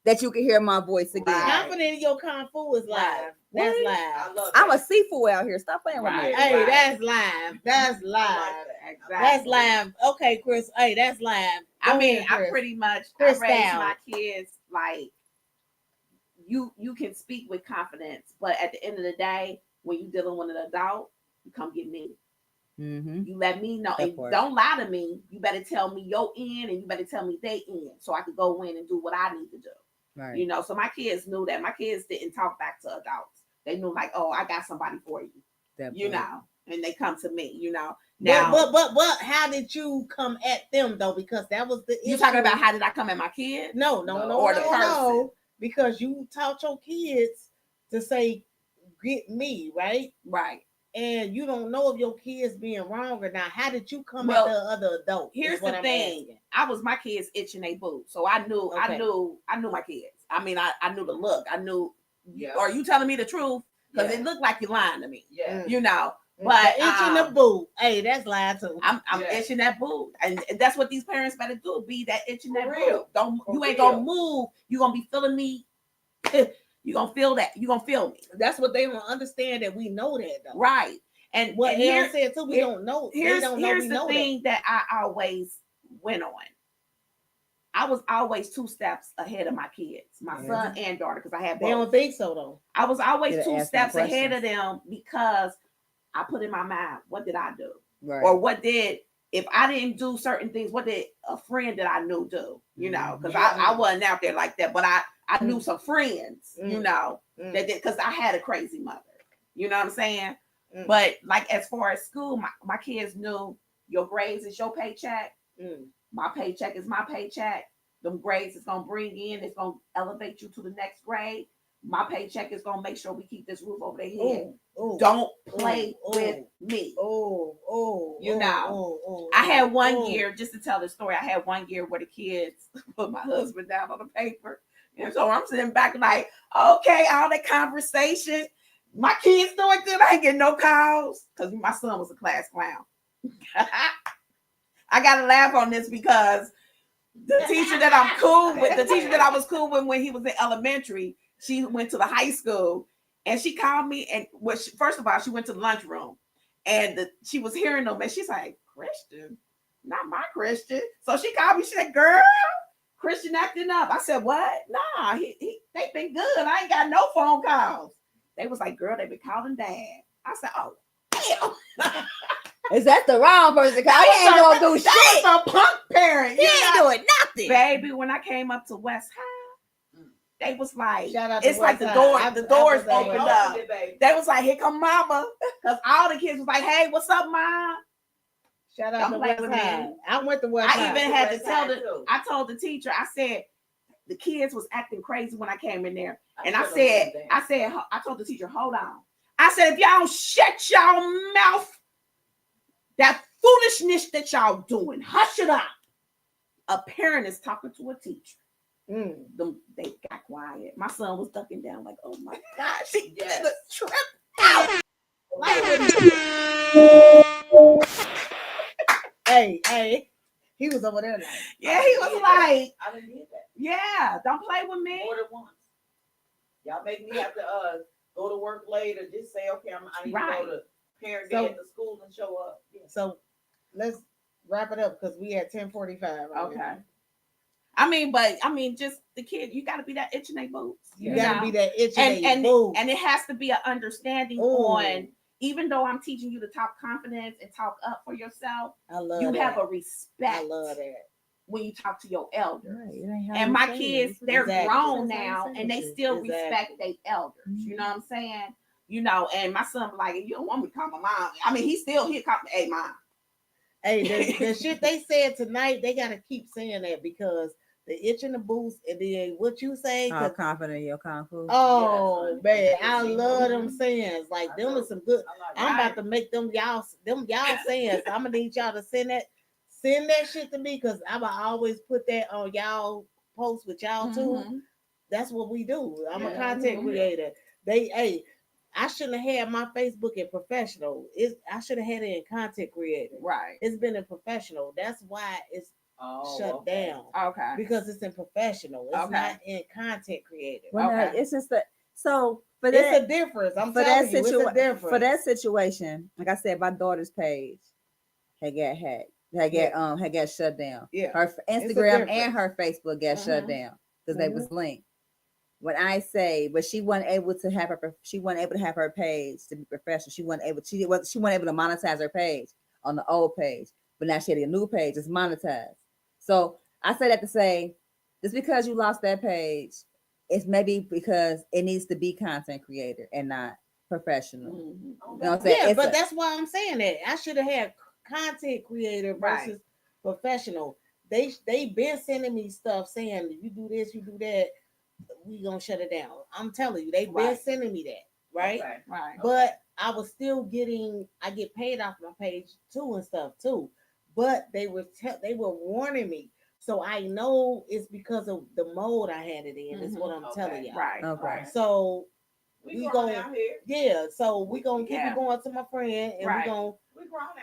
that you can hear my voice again. Confident in your kung fu is live. That's live. I'm a seafood out here. Stop playing with me. Hey, that's live. That's live. Exactly. That's live. Okay, Chris. Hey, that's live. I mean, I pretty much I raise my kids like you can speak with confidence, but at the end of the day, when you're dealing with an adult, you come get me. You let me know, and don't lie to me. You better tell me your end, and you better tell me they end, so I can go in and do what I need to do. Right. You know, so my kids knew that. My kids didn't talk back to adults. They knew like, oh, I got somebody for you. You know, and they come to me. You know. Now, but how did you come at them though? Because that was the issue. You talking about how did I come at my kid? No, or the person. Because you taught your kids to say, "Get me," right? Right. And you don't know if your kids being wrong or not. How did you come at the other adult? Here's the thing: I was my kids itching they boot, so I knew my kids. I mean, I knew the look. I knew. Are you telling me the truth? Because it looked like you're lying to me. Yeah. You know, But itching the boot. Hey, that's lying too. I'm itching that boot, and that's what these parents better do. Be that itching that boot. You ain't real. gonna move. You gonna be feeling me. You gonna feel that. You gonna feel me. That's what they don't understand, that we know that though. Right. And what here said too, we don't know. Here's we the know thing that I always went on. I was always 2 steps ahead of my kids, my son and daughter, because I had both. They don't think so though. I was always Gotta 2 ask them steps ahead of questions. them because I put in my mind, what did I do? Right. Or what did, if I didn't do certain things, what did a friend that I knew do? You know, because I wasn't out there like that, but I knew some friends, you know, that did, because I had a crazy mother. You know what I'm saying? But like as far as school, my kids knew your grades is your paycheck. My paycheck is my paycheck. Them grades is gonna bring in, it's gonna elevate you to the next grade. My paycheck is gonna make sure we keep this roof over their head. Don't play with me. You know. I had one year, just to tell the story, I had one year where the kids put my husband down on the paper. And so I'm sitting back like, okay, all that conversation. My kids doing good. I ain't getting no calls because my son was a class clown. I gotta laugh on this because the teacher that I'm cool with, the teacher that I was cool with when he was in elementary, she went to the high school and she called me. And first of all, she went to the lunchroom and she was hearing them and she's like, Christian, not my Christian. So she called me. She said, girl, Christian acting up. I said, what? Nah, they been good. I ain't got no phone calls. They was like, girl, they been calling dad. I said, oh, damn. Is that the wrong person? Cause I ain't gonna do shit. That was a punk parent. He ain't doing nothing. Baby, when I came up to West High, they was like, it's like the doors opened up. They was like, here come mama. Because all the kids was like, hey, what's up, mom? Shout out to West High. I went to West High. I even had to tell I told the teacher, I said, the kids was acting crazy when I came in there. And I told the teacher, hold on. I said, if y'all don't shut y'all mouth, that foolishness that y'all doing, hush it up. A parent is talking to a teacher. They got quiet. My son was ducking down like, oh my gosh, she did a trip out. Hey, he was over there. Like, yeah, he was like, I didn't get that. Yeah, don't play with me. More than once. Y'all make me have to go to work late or just say, okay, I need to go to parent day at the school and show up. Yeah. So let's wrap it up because we at 10:45. Okay. I mean, just the kid, you got to be that itch in their boots. You got to be that itch in their boots. And it has to be an understanding on, even though I'm teaching you to talk confidence and talk up for yourself, you have a respect. I love that. When you talk to your elders. Right. And my kids, they're grown now and they still respect their elders. You know what I'm saying? You know, and my son be like, you don't want me to call my mom. I mean, he'll call me, hey, mom. Hey, the shit they said tonight, they got to keep saying that because the itch in the boots and then what you say. Oh, confident in your confidence. Oh, man, I love them sayings. Like, them are some good. I'm about to make them y'all sayings. I'm going to need y'all to send that shit to me because I'm going to always put that on y'all posts with y'all too. That's what we do. I'm a content creator. I shouldn't have had my Facebook in professional. I should have had it in content creator. Right. It's been in professional. That's why it's shut down. Okay. Because it's in professional. It's not in content creator. Well, it's just so for it's that, a difference. I'm telling you, it's a difference. For that situation, like I said, my daughter's page had got hacked. Had got shut down. Yeah. Her Instagram and her Facebook got shut down because they was linked. When I say, but she wasn't able to have her page to be professional. She wasn't able to monetize her page on the old page. But now she had a new page, it's monetized. So I say that to say, just because you lost that page, it's maybe because it needs to be content creator and not professional. You know what I'm saying? Yeah, but that's why I'm saying that. I should have had content creator versus professional. They been sending me stuff saying you do this, you do that, we gonna shut it down. I'm telling you, they been sending me that, right? Right. But I was still I get paid off my page too and stuff too. But they were warning me. So I know it's because of the mode I had it in, is what I'm telling you. Right. So we gonna so we gonna keep it going to my friend, and we gonna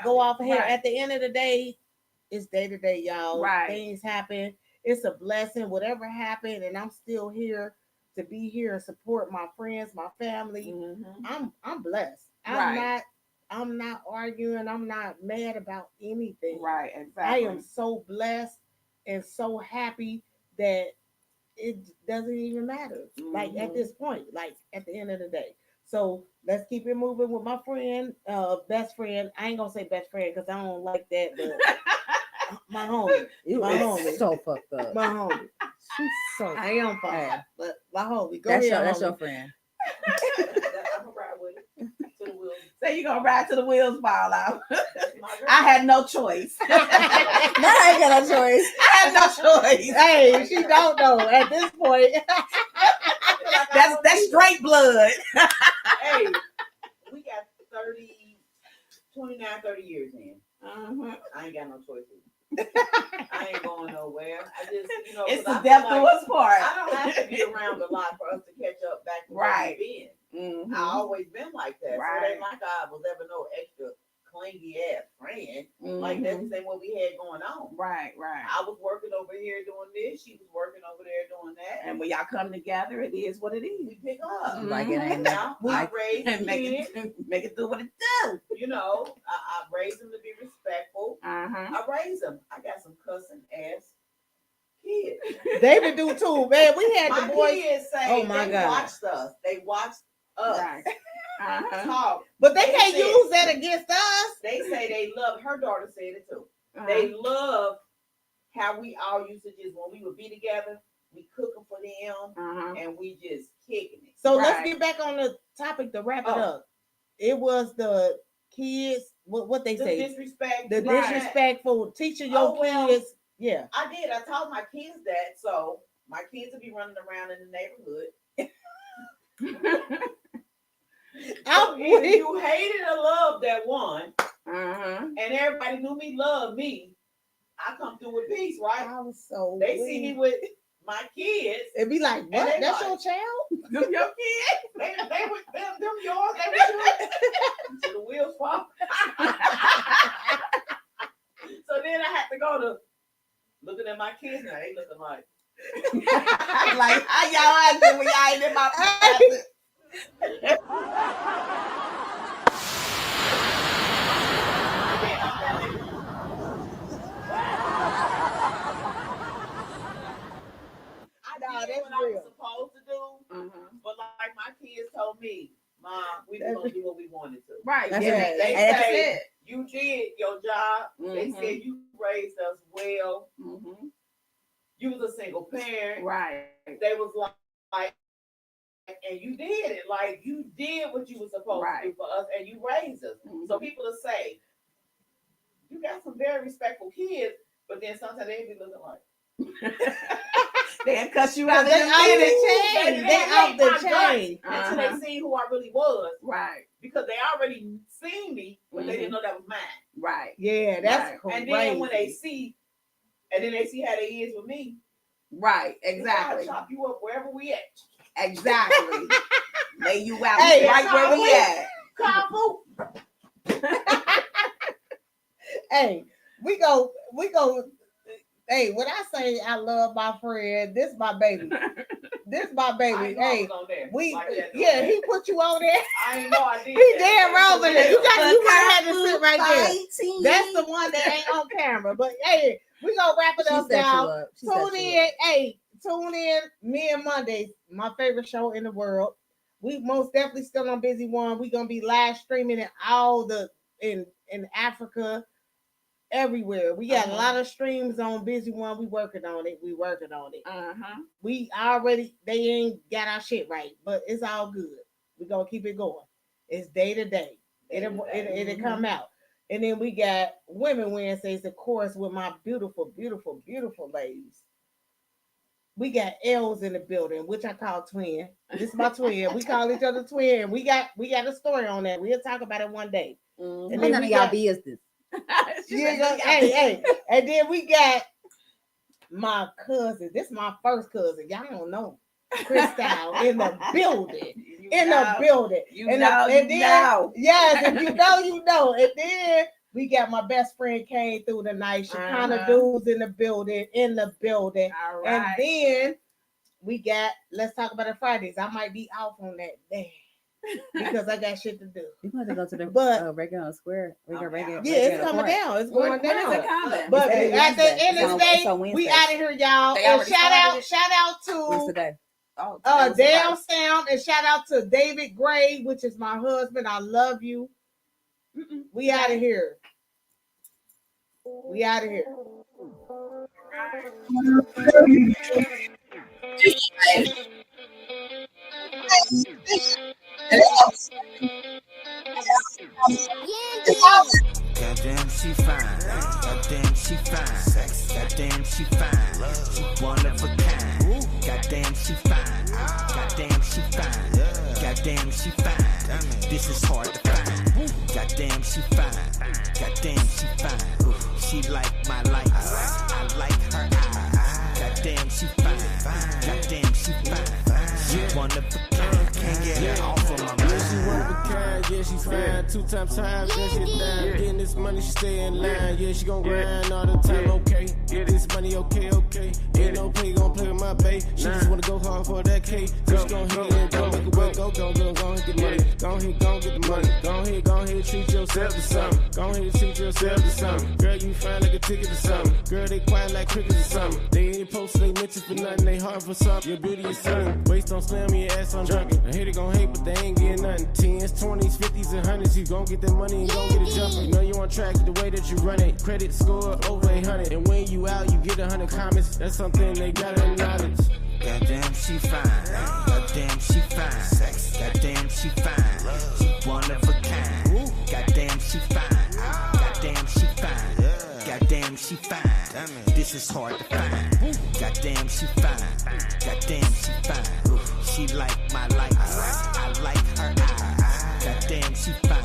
go off of here. At the end of the day, it's day to day, y'all. Things happen. It's a blessing. Whatever happened, and I'm still here to be here and support my friends, my family. I'm blessed. I'm not arguing. I'm not mad about anything. Right, exactly. I am so blessed and so happy that it doesn't even matter. Like at this point, like at the end of the day. So let's keep it moving with my friend, best friend. I ain't gonna say best friend because I don't like that, but my homie. My homie. So fucked up. My homie. She's so I am fucked up, but my homie. Go that's ahead, that's homie. your friend. I'm gonna ride with it to the wheels. Say you gonna ride till the wheels fall out. I had no choice. No, I ain't got no choice. I had no choice. Hey, she don't know at this point. That's straight blood. Hey, we got 30 years in. I ain't got no choices. I ain't going nowhere. I just, it's the depth of us part. I don't have to be around a lot for us to catch up back to where we've been. I always been like that. So it ain't like I was ever no extra clingy ass friend. Like that's the same what we had going on. Right. I was working over here doing this. She was working over there doing that. And when y'all come together, it is what it is. We pick up. Like it ain't I raised and make it do what it do. I raised them to be respectful. I raised them. I got some cussing ass kids. David do too, man. We had my the boys. Kids say oh my they God. watched us. They watched us. Right. Talk. But they can't use that against us. They say they love. Her daughter said it too. They love how we all used to just when we would be together, we cooking for them and we just kicking it. So let's get back on the topic to wrap it up. It was the kids. What they say? Disrespect. The disrespectful teaching your kids. Yeah, I did. I taught my kids that. So my kids will be running around in the neighborhood. If you hated or loved that one, and everybody knew me, loved me, I come through with peace, right? I was so they see me with my kids. It'd be like, what? That's like, your child? Them your kids? They with them yours? They with you? Until the wheels fall. So then I had to go to looking at my kids now. They looking like like how y'all acting when y'all ain't in my presence? I did what I was supposed to do, but like my kids told me, Mom, we were gonna do what we wanted to. Right. They say you did your job. They said you raised us well. You was a single parent. Right. They was like, and you did it. Like you did what you were supposed to do for us, and you raised us. So people will say, you got some very respectful kids, but then sometimes they be looking like they'll cuss you out. They out the chain. They out the chain until they see who I really was. Right. Because they already seen me, but they didn't know that was mine. Right. Yeah, that's crazy. And then when they see, and then they see how they is with me. Right. Exactly. I'll chop you up wherever we at. Exactly. Lay you out right where we at. Hey, we go. Hey, when I say I love my friend, this my baby. This my baby. Hey, he put you on there. I ain't know I did. He damn wrong with it. You might have to sit right there. That's the one that ain't on camera. But hey, we gonna wrap it up now. Tune in. Hey, tune in. Me and Mondays, my favorite show in the world. We most definitely still on Busy One. We gonna be live streaming in all in Africa. Everywhere. We got a lot of streams on Busy One. We working on it. We already, they ain't got our shit right, but it's all good. We gonna keep it going. It's day to day. It'll come out. And then we got Women Wednesdays, of course, with my beautiful, beautiful, beautiful ladies. We got L's in the building, which I call twin. This is my twin. We call each other twin. We got a story on that. We'll talk about it one day. And then none of y'all business. Hey, and then we got my cousin. This is my first cousin. Y'all don't know. Crystal in the building. The building. Yes, if you know, you know. And then we got my best friend came through tonight. Shekinah Dudes in the building. All right. And then we got, let's talk about it Fridays. I might be off on that day because I got shit to do. You want to go to the regular square? It's coming down. It's going down. When is it coming? But at the end of the day, we out of here, y'all. And shout out to Dale Sam, and shout out to David Gray, which is my husband. I love you. We out of here. We out of here. Goddamn, she fine. Goddamn, she fine. Goddamn, she fine. She one of a kind. Goddamn, she fine. Goddamn, she fine. Goddamn, she fine. This is hard to find. Goddamn, she fine. Goddamn, she fine. She like my lights. I like her eyes. Goddamn, she fine. Goddamn, she fine. She one of a kind. Can't get her off of my mind. She one of a kind. Yeah, she's fine. 2 times time. Yeah, she down. Getting this money, she stay in line. Yeah, she gon' grind all the time. Okay, get this money. Okay. Ain't no play, gon' play with my bae. She just wanna go hard for that K. So she gon' hit and go make a way. Go ahead, get the money. Go ahead, get the money. Go ahead, treat yourself to something. Go ahead, treat yourself to something. Girl, you fine like a ticket or something. Girl, they quiet like crickets or something. They ain't posted, they mention for nothing. They hard for something. Your beauty is something. Waist don't slam, your ass on drunken. I hate it gon' hate, but they ain't getting nothing. 10s, 20s, 50s, and 100s. You gon' get that money and gon' get a jumper. You know you on track the way that you run it. Credit score over 800. And when you out, you get 100 comments. That's something they gotta acknowledge. Goddamn, she fine. Goddamn, she fine. Goddamn, she fine. She one of a kind. Goddamn, she fine. Goddamn, she fine. Goddamn, she fine. This is hard to find. Goddamn, she fine. Goddamn, she fine. She like my lights. I like her eyes. Goddamn, she fine.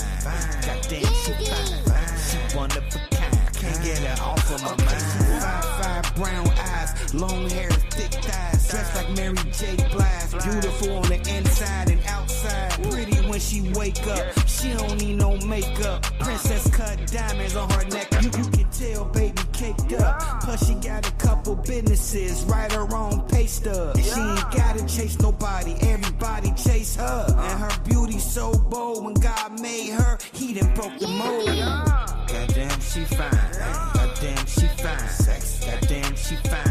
Goddamn, she fine. She one of a kind. Can't get her off of my mind. 5'5", brown eyes, long hair, thick thighs, dressed like Mary J. Blige. Beautiful on the inside and outside. Pretty when she wake up. She don't need no makeup. Princess cut diamonds on her neck. You can tell, baby, caked up. Plus she got a couple businesses, right her own pay stub. She ain't gotta chase nobody. Everybody chase her. And her beauty so bold. When God made her, he done broke the mold. Goddamn, she fine. Goddamn, she fine. Goddamn, she fine.